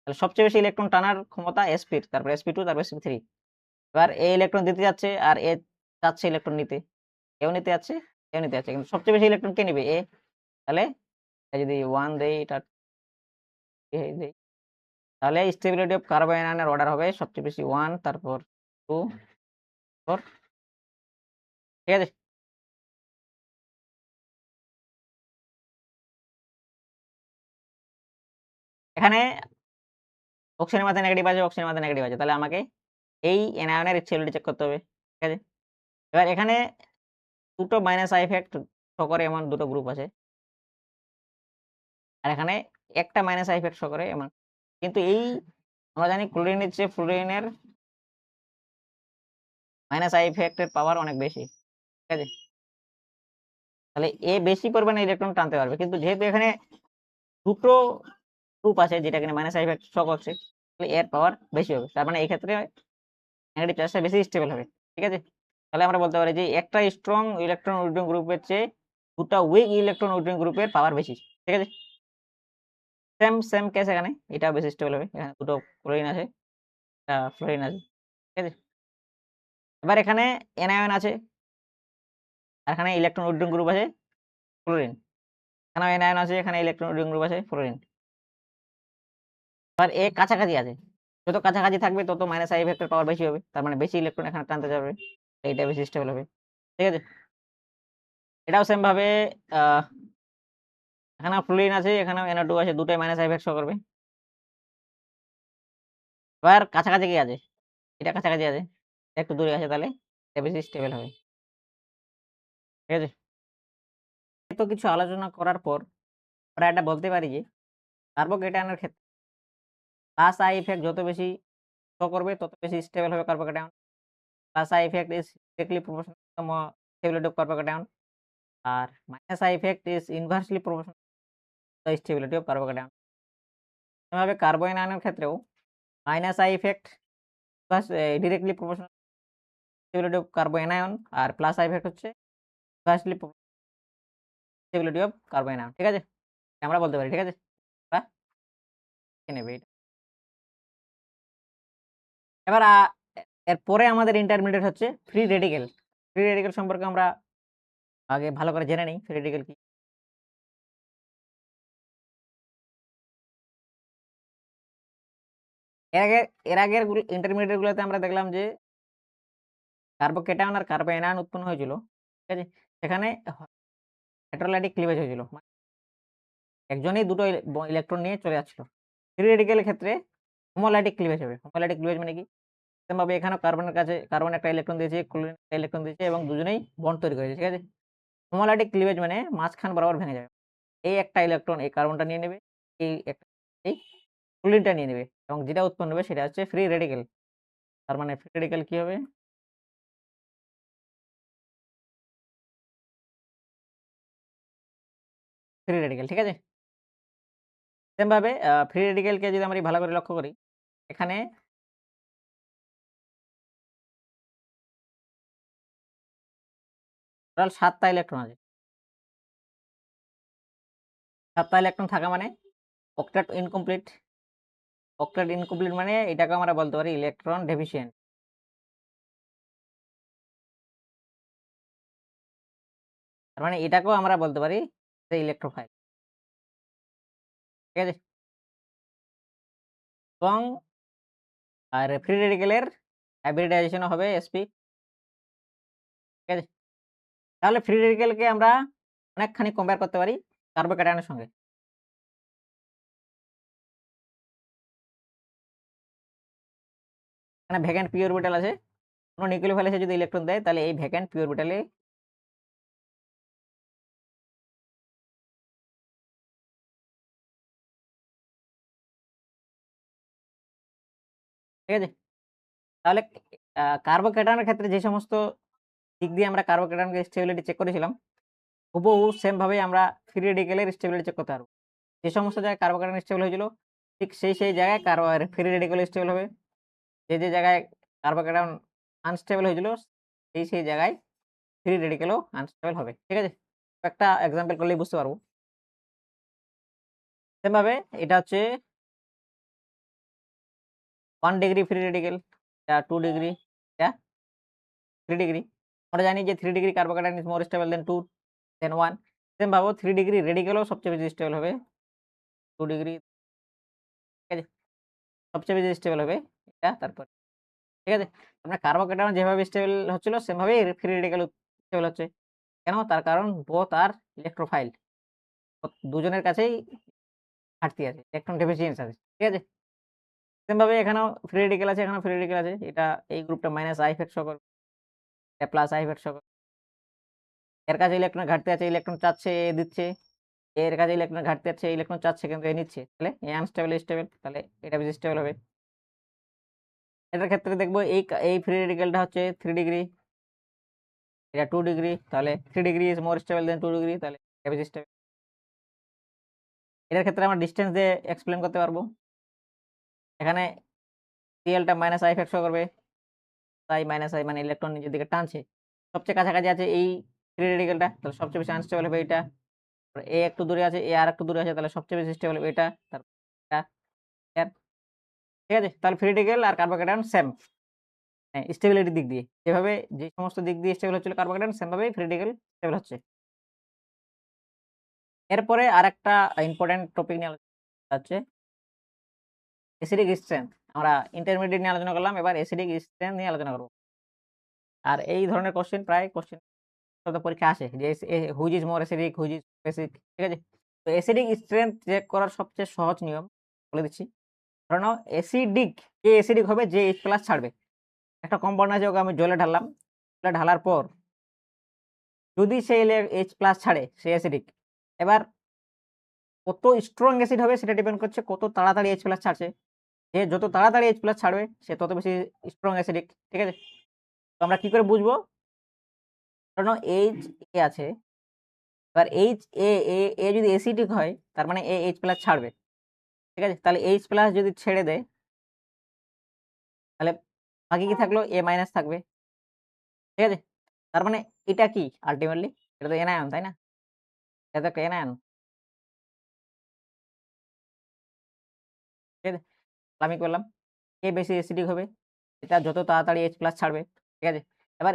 তাহলে সবচেয়ে বেশি ইলেকট্রন টানার ক্ষমতা sp এর, তারপর sp2 তারপর sp3। এবার এ ইলেকট্রন দিতে যাচ্ছে, আর এ চাচ্ছে ইলেকট্রন নিতে, এও নিতে যাচ্ছে, এও নিতে যাচ্ছে, কিন্তু সবচেয়ে বেশি ইলেকট্রন কে নিবে? এ। তাহলে যদি 1 দেই, এটা দেই, তাহলে স্টেবিলিটি অফ কার্বন আয়নের অর্ডার হবে সবচেয়ে বেশি 1, তারপর 2, 4। ঠিক আছে? এখানে অক্সিজেনের মাথায় নেগেটিভ আছে, অক্সিজেনের মাথায় নেগেটিভ আছে, তাহলে আমাকে এই অ্যানায়নের স্টেবিলিটি চেক করতে হবে। ঠিক আছে? এবার এখানে দুটো মাইনাস আই ইফেক্ট শো করে এমন দুটো গ্রুপ আছে। আর এখানে একটা মাইনাস আই ইফেক্ট শো করে এমন। কিন্তু এই আমরা জানি ক্লোরিনের চেয়ে ফ্লুরিনের মাইনাস আই ইফেক্টের পাওয়ার অনেক বেশি। ঠিক আছে? তাহলে এ বেশি পরিমাণে ইলেকট্রন টানতে পারবে, কিন্তু যেহেতু এখানে দুটো গ্রুপ আছে যেটা কিনা মাইনাস আই ইফেক্ট শো করছে, তাহলে এর পাওয়ার বেশি হবে। তার মানে এই ক্ষেত্রে নেগেটিভ চার্জটা বেশি স্টেবল হবে। ঠিক আছে? তাহলে আমরা বলতে পারি যে একটা স্ট্রং ইলেকট্রন উইথড্রয়িং গ্রুপের চেয়ে দুটা উইক ইলেকট্রন উইথড্রয়িং গ্রুপের পাওয়ার বেশি। ঠিক আছে? সেম কেস এখানে, এটা বেশি স্টেবল হবে। এখানে দুটো ক্লোরিন আছে, একটা ফ্লোরিন আছে। ঠিক আছে? এবার এখানে এনায়ন আছে, আর এখানে ইলেকট্রন উইথড্রয়িং গ্রুপ আছে ফ্লোরিন। এখানেও এনায়ন আছে, এখানে ইলেকট্রন উইথড্রয়িং গ্রুপ আছে ফ্লোরিন। এবার এ কাছাকাছি আছে, যত কাছাকাছি থাকবে তত মাইনাস আই ইফেক্টের পাওয়ার বেশি হবে। তার মানে বেশি ইলেকট্রন এখানে টানতে যাবে, এইটা বেশি স্টেবল হবে। ঠিক আছে? এটাও সেম ভাবে এখানে ফ্লোরিন আছে, এখানেও NO2 আছে, দুটোই মাইনাস আই ইফেক্ট শো করবে। এবার কাছাকাছি কি আছে? এটা কাছাকাছি আছে, একটু দূরে আছে, তাহলে এটা বেশি স্টেবল হবে। ঠিক আছে? এত কিছু আলোচনা করার পর আমরা এটা বলতে পারি যে কার্বোকেটায়নের ক্ষেত্রে প্লাস আই ইফেক্ট যত বেশি শো করবে তত বেশি স্টেবল হবে carbocation. Plus I effect is directly proportional to the stability of carbocation, আর minus I effect is inversely proportional to the stability of carbocation. এভাবে কার্বোএনায়নের ক্ষেত্রেও minus I effect directly proportional stability of carbanion, আর plus I effect হচ্ছে inversely stability of carbanion. ঠিক আছে? আমরা বলতে পারি। ঠিক আছে? বা নেবে এটা। এবার এরপরে আমাদের ইন্টারমিডিয়েট হচ্ছে ফ্রি রেডিকেল। ফ্রি রেডিকেল সম্পর্কে আমরা আগে ভালো করে জেনে নিই ফ্রি রেডিকেল কি। এর আগে এর আগের ইন্টারমিডিয়েট গুলোতে আমরা দেখলাম যে কার্বোকেটায়ন আর কার্বোএনায়ন উৎপন্ন হয়েছিল। ঠিক আছে? সেখানে হেটেরোলাইটিক ক্লিভেজ হয়েছিল, একজনই দুটো ইলেকট্রন নিয়ে চলে যাচ্ছিল। ফ্রি রেডিকেলের ক্ষেত্রে হোমোলাইটিক ক্লিভেজ হবে। হোমোলাইটিক ক্লিভেজ মানে কি? সেমভাবে এখানেও কার্বনের কাছে কার্বন একটা ইলেকট্রন দিয়েছে, ক্লোরিন একটা ইলেকট্রন দিয়েছে এবং দুজনেই বন্ড তৈরি করেছে। ঠিক আছে? হোমোলাইটিক ক্লিভেজ মানে মাঝখান বরাবর ভেঙে যাবে। এই একটা ইলেকট্রন এই কার্বনটা নিয়ে নেবে, এই ক্লোরিনটা নিয়ে নেবে, এবং যেটা উৎপন্ন হবে সেটা হচ্ছে ফ্রি রেডিকেল। তার মানে ফ্রি রেডিকেল কি হবে? Free radical. ঠিক আছে? সেম ভাবে ফ্রি রেডিকেলকে যদি আমরা ভালো করে লক্ষ্য করি, এখানে টোটাল ৭ টা ইলেকট্রন আছে। ৭ টা ইলেকট্রন থাকা মানে অক্টেট ইনকমপ্লিট। অক্টেট ইনকমপ্লিট মানে এটাকে আমরা বলতে পারি ইলেকট্রন ডেফিসিয়েন্ট। তার মানে এটাকেও আমরা বলতে পারি যে ইলেকট্রোফাইল। ঠিক আছে? এবং আর ফ্রি রেডিকেলের হাইব্রিডাইজেশন হবে sp। ঠিক আছে? তাহলে ফ্রি রেডিকেলকে আমরা অনেকখানি কম্পেয়ার করতে পারি কার্বোক্যাটায়নের সঙ্গে। এখানে ভ্যাকেন্ট পি অরবিটাল আছে। কোন নিউক্লিওফাইল এসে যদি ইলেকট্রন দেয় তাহলে এই ভ্যাকেন্ট পি অরবিটালে ঠিক আছে? তাহলে কার্বোক্যাটায়নের ক্ষেত্রে যে সমস্ত দিক দিয়ে আমরা কার্বোক্যাটায়নের স্টেবিলিটি চেক করেছিলাম, হুবহু সেম ভাবেই আমরা ফ্রি রেডিকেলের স্টেবিলিটি চেক করতে পারব। যে সমস্ত জায়গায় কার্বোক্যাটায়ন স্টেবল হয়েছিল, ঠিক সেই জায়গায় ফ্রি রেডিকেল স্টেবল হবে। যে জায়গায় কার্বোক্যাটায়ন আনস্টেবল হয়েছিল, সেই জায়গায় ফ্রি রেডিকেলও আনস্টেবল হবে। ঠিক আছে? একটা এক্সাম্পল করলেই বুঝতে পারবো। সেম ভাবে এটা হচ্ছে 1 ডিগ্রি ফ্রি রেডিকেল, এটা 2 ডিগ্রি, এটা 3 ডিগ্রি। আমরা জানি যে 3 degree carbocation is more stable than 2 than 1। Same ভাবে 3 ডিগ্রি রেডিকেলও সবচেয়ে বেশি স্টেবল হবে 2 ডিগ্রি। ঠিক আছে? সবচেয়ে বেশি স্টেবল হবে এটা, তারপর। ঠিক আছে? আমরা কার্বোক্যাটায়ন যেভাবে স্টেবল হচ্ছিল সেম ভাবেই ফ্রি রেডিকেল স্টেবল হচ্ছে। কেন? তার কারণ বোথ আর ইলেকট্রোফাইল। দুজনের কাছেই ঘাটতি আছে, ইলেকট্রন ডেফিসিয়েন্সি আছে। ঠিক আছে? সেম ভাবে এখানেও ফ্রি রেডিকেল আছে, এখানেও ফ্রি রেডিকেল আছে। এটা এই গ্রুপটা মাইনাস আই ইফেক্ট শো করবে, এটা প্লাস আই ইফেক্ট শো করবে। এর কাছে ইলেকট্রন ঘাটতি আছে, ইলেকট্রন চাচ্ছে, এ দিচ্ছে। এর কাছে ইলেকট্রন ঘাটতি আছে, ইলেকট্রন চাচ্ছে কিন্তু এ নিচ্ছে। তাহলে এ আনস্টেবল, স্টেবল, তাহলে এটা বেশি স্টেবল হবে। এটার ক্ষেত্রে দেখবো এই ফ্রি রেডিকেলটা হচ্ছে 3 ডিগ্রি, এটা 2 ডিগ্রি, তাহলে 3 degree is more stable than 2 degree, তাহলে এটা বেশি স্টেবল। এটার ক্ষেত্রে আমরা ডিসটেন্স দিয়ে এক্সপ্লেন করতে পারবো। এখানে সিএলটা মাইনাস আই ইফেক্ট শো করবে, তাই মাইনাস আই মানে ইলেকট্রন নিজের দিকে টানছে। সবচেয়ে কাছাকাছি আছে এই ফ্রি রেডিকেলটা, তাহলে সবচেয়ে বেশি আনস্টেবল হবে এটা। এ একটু দূরে আছে, এ আর একটু দূরে আছে, তাহলে সবচেয়ে বেশি স্টেবল হবে এটা। তারপর এটা, ঠিক আছে। তাহলে ফ্রি রেডিকেল আর কার্বোকেটায়ন সেম, হ্যাঁ, স্টেবিলিটির দিক দিয়ে যেভাবে যে সমস্ত দিক দিয়ে স্টেবল হচ্ছিল কার্বোকেটায়ন, সেম ভাবেই ফ্রি রেডিকেল স্টেবল হচ্ছে। এরপরে আরেকটা ইম্পর্টেন্ট টপিক নিয়ে আলোচনা হচ্ছে অ্যাসিডিক স্ট্রেংথ। আমরা ইন্টারমিডিয়েট নিয়ে আলোচনা করলাম, এবার অ্যাসিডিক স্ট্রেংথ নিয়ে আলোচনা করব। আর এই ধরনের কোশ্চেন প্রায় পরীক্ষা আসে যে which is more acidic, which is basic, ঠিক আছে। তো অ্যাসিডিক স্ট্রেংথ চেক করার সবচেয়ে সহজ নিয়ম বলে দিচ্ছি। ধরে নাও অ্যাসিডিক, যে অ্যাসিডিক হবে যে H+ ছাড়বে। একটা কম্পাউন্ড আছে, ওকে আমি জলে ঢাললাম, জলে ঢালার পর যদি সে H+ ছাড়ে সে অ্যাসিডিক। এবার কত স্ট্রং অ্যাসিড হবে সেটা ডিপেন্ড করছে কত তাড়াতাড়ি H+ ছাড়ছে। যে যত তাড়াতাড়ি H+ ছাড়বে সে তত বেশি স্ট্রং অ্যাসিডিক, ঠিক আছে। তো আমরা কি করে বুঝবো? ধরে নাও H আছে, এবার এ যদি অ্যাসিডিক হয় তার মানে H+ ছাড়বে, ঠিক আছে। তাহলে H+ যদি ছেড়ে দেয় তাহলে বাকি কি থাকলো? A- থাকবে, ঠিক আছে। তার মানে এটা কি আলটিমেটলি? এটা তো এনায়ন, তাই না? এটা তো একটা এনায়ন, ঠিক আছে। আমি করলাম কে বেশি অ্যাসিডিক হবে, এটা যত তাড়াতাড়ি H+ ছাড়বে, ঠিক আছে। এবার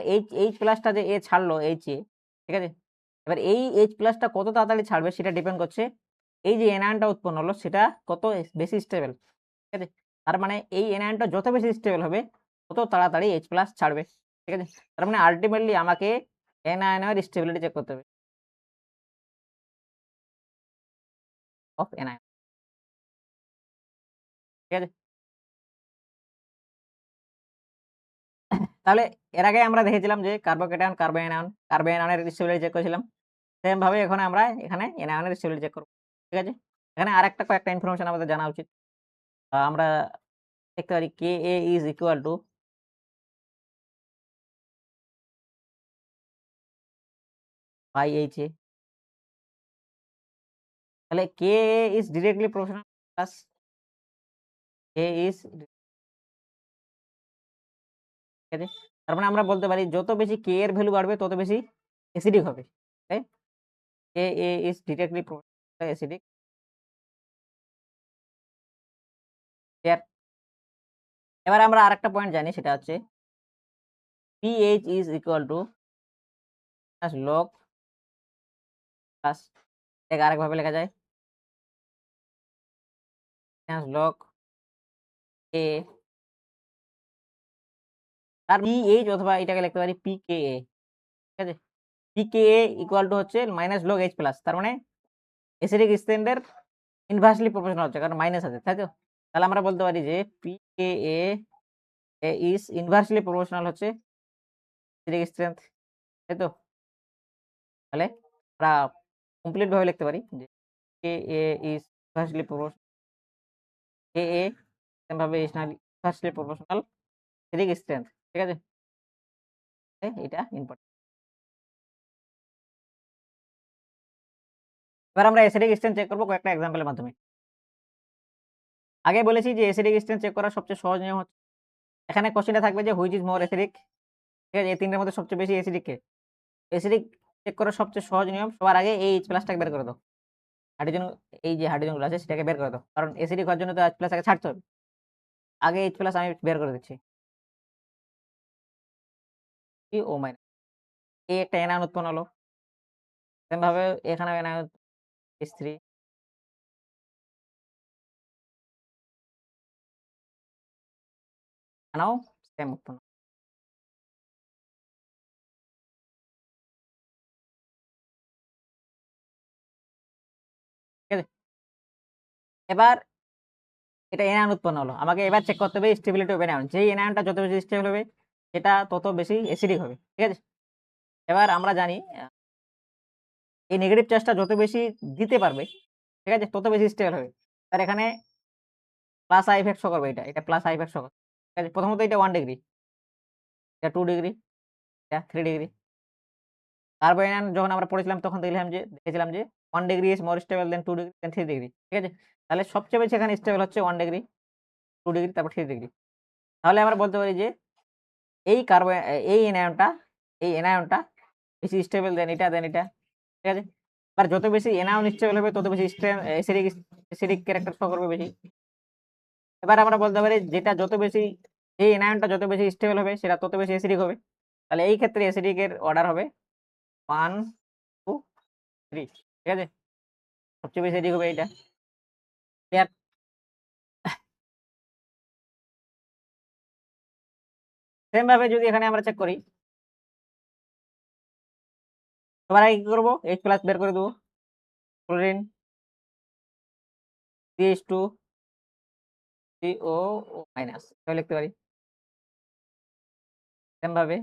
H+টা যে এ ছাড়লো H, ঠিক আছে। এবার এই H+টা কত তাড়াতাড়ি ছাড়বে সেটা ডিপেন্ড করছে এই যে এনায়নটা উৎপন্ন হলো সেটা কত বেশি স্টেবল, ঠিক আছে। তার মানে এই এনায়নটা যত বেশি স্টেবল হবে তত তাড়াতাড়ি H+ ছাড়বে, ঠিক আছে। তার মানে আলটিমেটলি আমাকে এনায়নের স্টেবিলিটি চেক করতে হবে অফ এনায়ন, ঠিক আছে। তাহলে এর আগে আমরা দেখেছিলাম যে কার্বোকেটায়ন, কার্বোএনায়নের স্টেবিলিটি চেক করেছিলাম। সেম ভাবে এখন আমরা এখানে এনায়নের স্টেবিলিটি চেক করব, ঠিক আছে। এখানে আরেকটা কয়েকটা ইনফরমেশন আমাদের জানা উচিত। আমরা দেখতে পারি Ka is equal to by Ha, তাহলে Ka is directly proportional plus K is, ঠিক আছে। তার মানে আমরা বলতে পারি যত বেশি K এর ভ্যালু বাড়বে তত বেশি অ্যাসিডিক হবে, তাই। Ka is directly proportional acidic, clear. এবার আমরা আরেকটা পয়েন্ট জানি, সেটা হচ্ছে pH is equal two log plus, এটাকে আরেকভাবে লেখা যায় log A, আর pH অথবা এটাকে লিখতে পারি pKa, ঠিক আছে। pKa ইকুয়াল টু হচ্ছে মাইনাস লগ H+, তার মানে অ্যাসিডিক স্ট্রেন্থের ইনভার্সলি প্রপোর্শনাল হচ্ছে, কারণ মাইনাস আছে, তাই তো। তাহলে আমরা বলতে পারি যে pKa ইজ ইনভার্সলি প্রপোর্শনাল হচ্ছে অ্যাসিডিক স্ট্রেংথ, তাই তো। তাহলে আমরা কমপ্লিট ভাবে লিখতে পারি যে Ka is inversely proportional, Ka same ভাবে ইনভার্সলি প্রপোর্শনাল অ্যাসিডিক স্ট্রেংথ, ঠিক আছে। এটা ইম্পর্টেন্ট। এবার আমরা অ্যাসিডিক স্ট্রেংথ চেক করব কয়েকটা এক্সাম্পলের মাধ্যমে। আগে বলেছি যে অ্যাসিডিক স্ট্রেংথ চেক করার সবচেয়ে সহজ নিয়ম হচ্ছে, এখানে কোশ্চেনটা থাকবে যে হুইচ ইজ মোর অ্যাসিডিক, ঠিক আছে। এই তিনটার মধ্যে সবচেয়ে বেশি অ্যাসিডিক কে? অ্যাসিডিক চেক করার সবচেয়ে সহজ নিয়ম, সবার আগে এই H+ বের করে দাও। হাইড্রোজেন, এই যে হাইড্রোজেনগুলো আছে সেটাকে বের করে দাও, কারণ অ্যাসিডিক হওয়ার জন্য তো H+ আগে ছাড়তে হবে। আগে H+ আমি বের করে দিচ্ছি, কি O-, এই একটা এনায়ন উৎপন্ন হলো। সেম ভাবে এখানে এনায়ন H3, এখানেও সেম উৎপন্ন, ঠিক আছে। এবার এটা এনায়ন উৎপন্ন হলো। আমাকে এবার চেক করতে হবে স্টেবিলিটি অফ এনায়ন। যেই এনায়নটা যত বেশি স্টেবল হবে সেটা তত বেশি অ্যাসিডিক হবে। ঠিক আছে? এবার আমরা জানি এই নেগেটিভ চার্জটা যত বেশি দিতে পারবে, ঠিক আছে? তত বেশি স্টেবল হবে। আর এখানে প্লাস আই ইফেক্ট শো করবে এটা। এটা প্লাস আই ইফেক্ট শো করবে। ঠিক আছে? প্রথমত এটা 1 ডিগ্রি, এটা 2 ডিগ্রি, এটা 3 ডিগ্রি। কার্বন আয়ন যখন আমরা পড়েছিলাম তখন দেখেছিলাম যে 1 degree is more stable than 2 degree than 3 degree. ঠিক আছে? তাহলে সবচেয়ে বেশি এখানে স্টেবল হচ্ছে 1 ডিগ্রি, 2 ডিগ্রি তারপর 3 ডিগ্রি। তাহলে আমরা বলতে পারি যে এই কার্বন এই এনায়নটা বেশি স্টেবল দেন এটা, দেন এটা। ঠিক আছে? আর যত বেশি এনায়ন স্টেবল হবে তত বেশি অ্যাসিডিক ক্যারেক্টার শো করবে বেশি। এবার আমরা বলতে পারি যেটা যত বেশি এই এনায়নটা যত বেশি স্টেবল হবে সেটা তত বেশি অ্যাসিডিক হবে। তাহলে এই ক্ষেত্রে অ্যাসিডিক এর অর্ডার হবে 1, 2, 3। ঠিক আছে? সবচেয়ে বেশি অ্যাসিডিক হবে এইটা। ক্লিয়ার? সেম ভাবে যদি এখানে আমরা চেক করি, সবার আগে কি করব? H+ বের করে দেব। ক্লোরিন CH2 CO এটাও লিখতে পারি। সেম ভাবে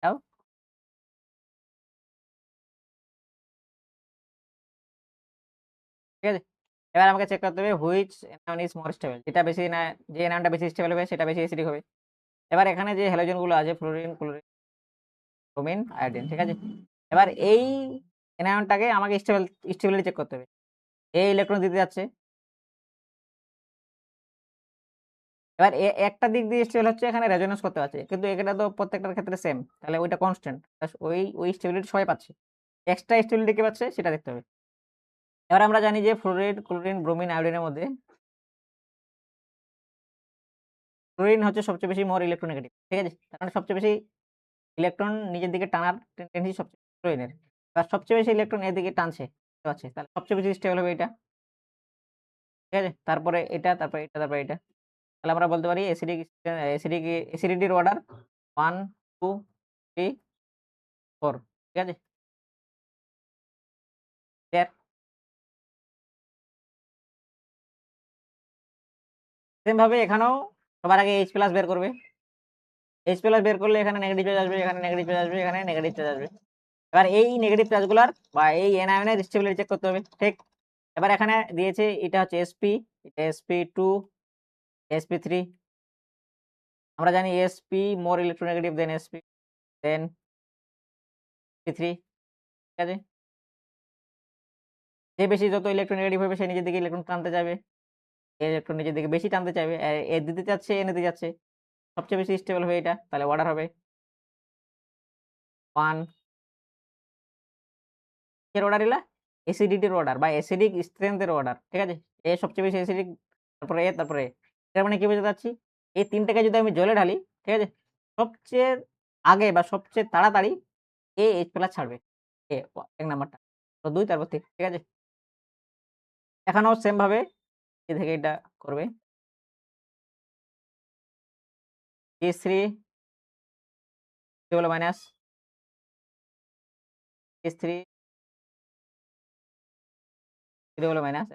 এটাও। ঠিক আছে? এবার আমাকে চেক করতে হবে which anion is more stable. যে এনায়নটা বেশি স্টেবল হবে সেটা বেশি অ্যাসিডিক হবে। এবার এখানে যে হ্যালোজেন গুলো আছে ফ্লোরিন, ক্লোরিন, ব্রোমিন, আয়োডিন। ঠিক আছে? এবার এই এনায়নটাকে আমাকে স্টেবিলিটি চেক করতে হবে। এই ইলেকট্রন দিতে যাচ্ছে। এবার একটা দিক দিয়ে স্টেবল হচ্ছে, এখানে রেজোন্যান্স করতে পারছে। কিন্তু এটা তো প্রত্যেকটার ক্ষেত্রে সেম। তাহলে ওইটা কনস্ট্যান্ট। ওই স্টেবিলিটি সবাই পাচ্ছে। এক্সট্রা স্টেবিলিটি কে পাচ্ছে সেটা দেখতে হবে। এবার আমরা জানি যে ফ্লোরিন, ক্লোরিন, ব্রোমিন, আয়োডিনের মধ্যে ফ্লোরিন হচ্ছে সবচেয়ে বেশি মোর ইলেকট্রোনেগেটিভ। ঠিক আছে? তার মানে সবচেয়ে বেশি ইলেকট্রন নিজের দিকে টানার টেনডেন্সি সবচেয়ে ফ্লোরিনের। এবার সবচেয়ে বেশি ইলেকট্রন এদিকে টানছে, বুঝতে পারছি। তাহলে সবচেয়ে বেশি স্টেবল হবে এটা। ঠিক আছে? তারপরে এটা, তারপরে এটা, তারপরে এটা। তাহলে আমরা বলতে পারি অ্যাসিডিটির অর্ডার 1, 2, 3, 4। ঠিক আছে? ক্লিয়ার? সেম ভাবে এখানেও সবার আগে H+ বের করবে। H+ বের করলে এখানে নেগেটিভ চার্জ আসবে, এখানে নেগেটিভ চার্জ আসবে, এখানে নেগেটিভ চার্জ আসবে। এবার এই নেগেটিভ চার্জগুলার বা এই এনায়নের স্টেবিলিটি চেক করতে হবে। ঠিক? এবার এখানে দিয়েছে এটা হচ্ছে sp, এটা sp2, sp3। আমরা জানি sp মোর ইলেকট্রোনেগেটিভ দেন sp দেন p3। ঠিক আছে? যে বেশি যত ইলেকট্রোনেগেটিভ হবে সে নিজের দিকে ইলেকট্রন টানতে চাইবে। ইলেকট্রন নিজের দিকে বেশি টানতে চাইবে। এ দিতে চাচ্ছে, এ নিতে যাচ্ছে। সবচেয়ে বেশি স্টেবল হবে এটা। তাহলে অর্ডার হবে 1 এর অর্ডার এলা অ্যাসিডিটির অর্ডার বা অ্যাসিডিক স্ট্রেংথের অর্ডার। ঠিক আছে? এ সবচেয়ে বেশি অ্যাসিডিক, তারপরে এ, তারপরে এ। এর মানে কি বোঝাতে চাচ্ছি? এই ৩ টাকে যদি আমি জলে ঢালি, ঠিক আছে? সবচেয়ে আগে বা সবচেয়ে তাড়াতাড়ি এ H+ ছাড়বে। ১ নাম্বারটা। তো ২ তারপর ৩। ঠিক আছে? এখানেও সেম ভাবে এ থেকে এটা করবে। CH3 কি হলো মাইনাস, CH3 কি হলো মাইনাস,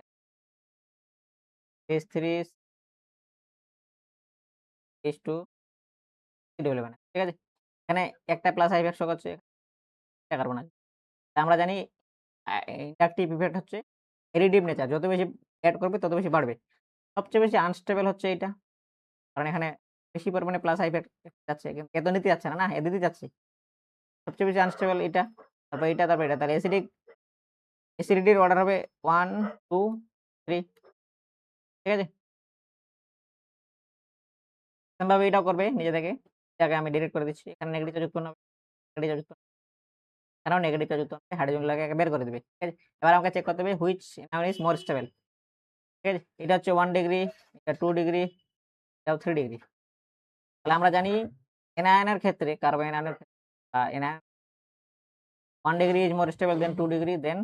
CH3 H2 কি হলো মাইনাস। ঠিক আছে? এখানে একটা প্লাস আই ইফেক্ট শো করছে, একটা কার্বন আছে। আমরা জানি ইন্ডাকটিভ ইফেক্ট হচ্ছে অ্যাডিটিভ নেচার। যত বেশি এড করবে তত বেশি বাড়বে। সবচেয়ে বেশি আনস্টেবল হচ্ছে এইটা। কারণ এখানে বেশি পরিমাণে প্লাস আই ইফেক্ট যাচ্ছে। কিন্তু এ তো নিতে যাচ্ছে না, না? এ দিতে যাচ্ছে। সবচেয়ে বেশি আনস্টেবল এটা, তারপর এটা, তারপর এটা। তাহলে অ্যাসিডিটির অর্ডার হবে 1, 2, 3। ঠিক আছে? সেম ভাবে এটাও করবে নিজে থেকে। এটাকে আমি ডিলিট করে দিচ্ছি। এখানে নেগেটিভ চার্জ উৎপন্ন হবে, নেগেটিভ চার্জ উৎপন্ন, এখানেও নেগেটিভ চার্জ উৎপন্ন হবে। হাইড্রোজেন গুলাকে বের করে দিবে। ঠিক আছে? এবার আমাকে চেক করতে হবে which anion is more stable. ঠিক আছে? এটা হচ্ছে 1 ডিগ্রি, এটা 2 ডিগ্রি, এটাও 3 ডিগ্রি। তাহলে আমরা জানি এনায়নের ক্ষেত্রে, কার্বন এনায়নের ক্ষেত্রে anion 1 degree is more stable than 2 degree than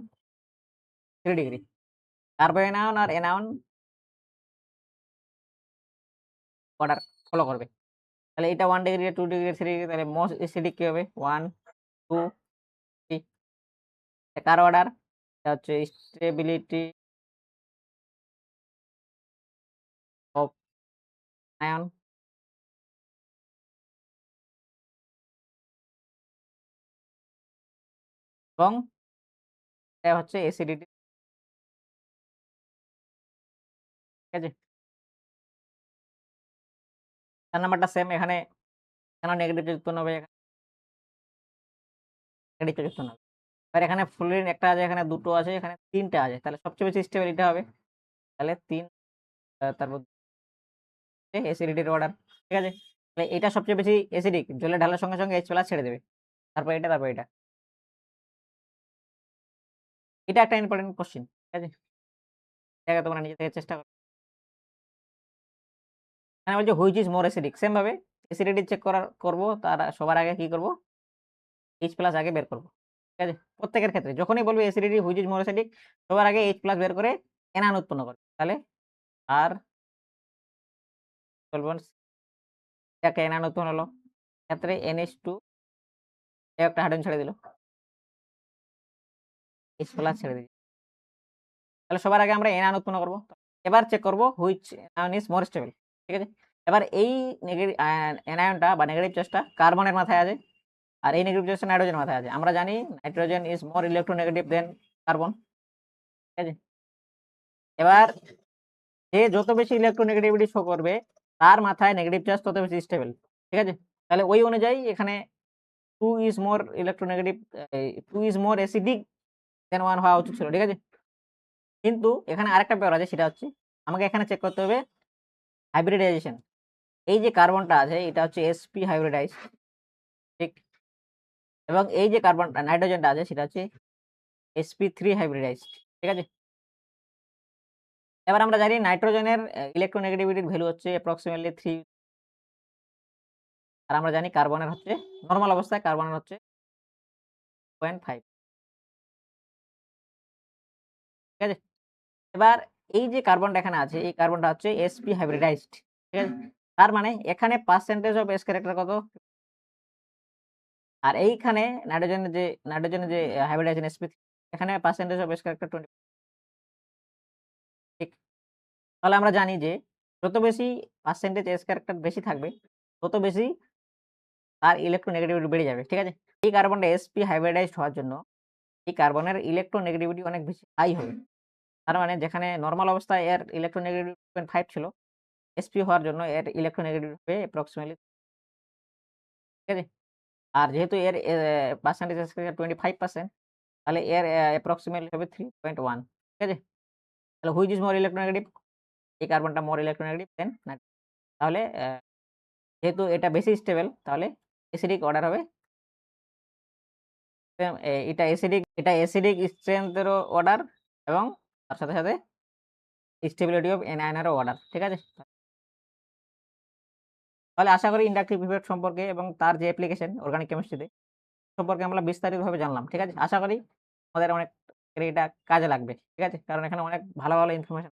3 degree. Carbon anion আর এনায়ন অর্ডার ফলো করবে। তাহলে এটা 1 ডিগ্রি, 2 ডিগ্রি, 3 ডিগ্রি, তাহলে মোস্ট অ্যাসিডিক কি হবে? 1, 2, 3 কার অর্ডার? এটা হচ্ছে স্টেবিলিটি অফ আয়ন এবং এটা হচ্ছে অ্যাসিডিটি, ঠিক আছে? 4 নাম্বারটা সেম, এখানে কেন নেগেটিভ চার্জ উৎপন্ন হবে? এখানে নেগেটিভ চার্জ উৎপন্ন হবে। এবার এখানে ফ্লোরিন একটা আছে, এখানে 2 টো আছে, এখানে 3 টা আছে। তাহলে সবচেয়ে বেশি স্টেবল এটা হবে। তাহলে 3 তারপর অ্যাসিডিটির অর্ডার, ঠিক আছে? তাহলে এটা সবচেয়ে বেশি অ্যাসিডিক, জলে ঢালার সঙ্গে, সঙ্গে H+ ছেড়ে দেবে। তারপর এটা, তারপর এটা। এটা একটা ইম্পোর্টেন্ট কোয়েশ্চেন, ঠিক আছে? এটাকে তোমরা নিজে থেকে চেষ্টা করো। এখানে বলছে which is more acidic. Same ভাবে অ্যাসিডিটি চেক করব, তার সবার আগে কি করব? H+ আগে বের করব, ঠিক আছে? প্রত্যেকের ক্ষেত্রে যখনই বলবে acidity which is more acidic, সবার আগে H+ বের করে এনায়ন উৎপন্ন করবে। তাহলে আর সলভেন্টস একটা এনায়ন উৎপন্ন হলো। ক্ষেত্রে NH2 একটা হাইড্রোজেন ছেড়ে দিল, H+ ছেড়ে দিল। তাহলে সবার আগে আমরা এনায়ন উৎপন্ন করব। এবার চেক করব which ion is more stable, ঠিক আছে? এবার এই এনায়নটা বা নেগেটিভ চার্জটা কার্বনের মাথায় আছে, আর এই নেগেটিভ চার্জটা নাইট্রোজেনের মাথায় আছে। আমরা জানি nitrogen is more electronegative than carbon, ঠিক আছে? এবার যে যত বেশি ইলেকট্রোনেগেটিভিটি শো করবে, তার মাথায় নেগেটিভ চার্জ তত বেশি স্টেবল, ঠিক আছে? তাহলে ওই অনুযায়ী এখানে 2 is more electronegative, 2 is more acidic than 1 হওয়া উচিত ছিল, ঠিক আছে? কিন্তু এখানে আরেকটা ব্যাপার আছে, সেটা হচ্ছে আমাকে এখানে চেক করতে হবে হাইব্রিডাইজেশন। এই যে কার্বনটা আছে এটা হচ্ছে sp হাইব্রিডাইজ, ঠিক? এবং এই যে কার্বন নাইট্রোজেনটা আছে সেটা হচ্ছে sp3 হাইব্রিডাইজ, ঠিক আছে? এবার আমরা জানি নাইট্রোজেনের ইলেকট্রোনেগেটিভিটির ভ্যালু হচ্ছে অ্যাপ্রক্সিমেটলি 3, আর আমরা জানি কার্বনের হচ্ছে নরমাল অবস্থায় কার্বনের হচ্ছে 0.5, ঠিক আছে? এবার এই যে কার্বনটা এখানে আছে, এই কার্বনটা হচ্ছে sp হাইব্রিডাইজড, ঠিক আছে? তার মানে এখানে পার্সেন্টেজ অফ s ক্যারেক্টার কত? আর এইখানে নাইট্রোজেনের যে হাইব্রিডাইজেশন sp, এখানে পার্সেন্টেজ অফ s ক্যারেক্টার 20, ঠিক? তাহলে আমরা জানি যে যত বেশি পার্সেন্টেজ s ক্যারেক্টার বেশি থাকবে, তত বেশি তার ইলেকট্রোনেগেটিভিটি বেড়ে যাবে, ঠিক আছে? এই কার্বনটা sp হাইব্রিডাইজড হওয়ার জন্য এই কার্বনের ইলেকট্রোনেগেটিভিটি অনেক বেশি হাই হবে। তার মানে যেখানে নরমাল অবস্থায় এর ইলেকট্রোনেগেটিভিটি 0.5 ছিল, sp হওয়ার জন্য এর ইলেকট্রোনেগেটিভিটি হবে অ্যাপ্রক্সিমেটলি, ঠিক আছে? আর যেহেতু এর পার্সেন্টেজ s ক্যারেক্টার 25%, তাহলে এর অ্যাপ্রক্সিমেটলি হবে 3.1, ঠিক আছে? তাহলে হুইচ ইজ মোর ইলেকট্রোনেগেটিভ? এই কার্বনটা মোর ইলেকট্রোনেগেটিভ দেন নাইট্রোজেন। তাহলে যেহেতু এটা বেশি স্টেবল, তাহলে অ্যাসিডিক অর্ডার হবে। এটা অ্যাসিডিক স্ট্রেংথ এরও অর্ডার এবং তার সাথে, সাথে স্টেবিলিটি অফ এনায়নেরও অর্ডার, ঠিক আছে? তাহলে আশা করি ইন্ডাকটিভ ইফেক্ট সম্পর্কে এবং তার যে অ্যাপ্লিকেশন অর্গানিক কেমিস্ট্রিতে সম্পর্কে আমরা বিস্তারিতভাবে জানলাম, ঠিক আছে? আশা করি আমাদের অনেক এটা কাজে লাগবে, ঠিক আছে? কারণ এখানে অনেক ভালো, ভালো ইনফরমেশন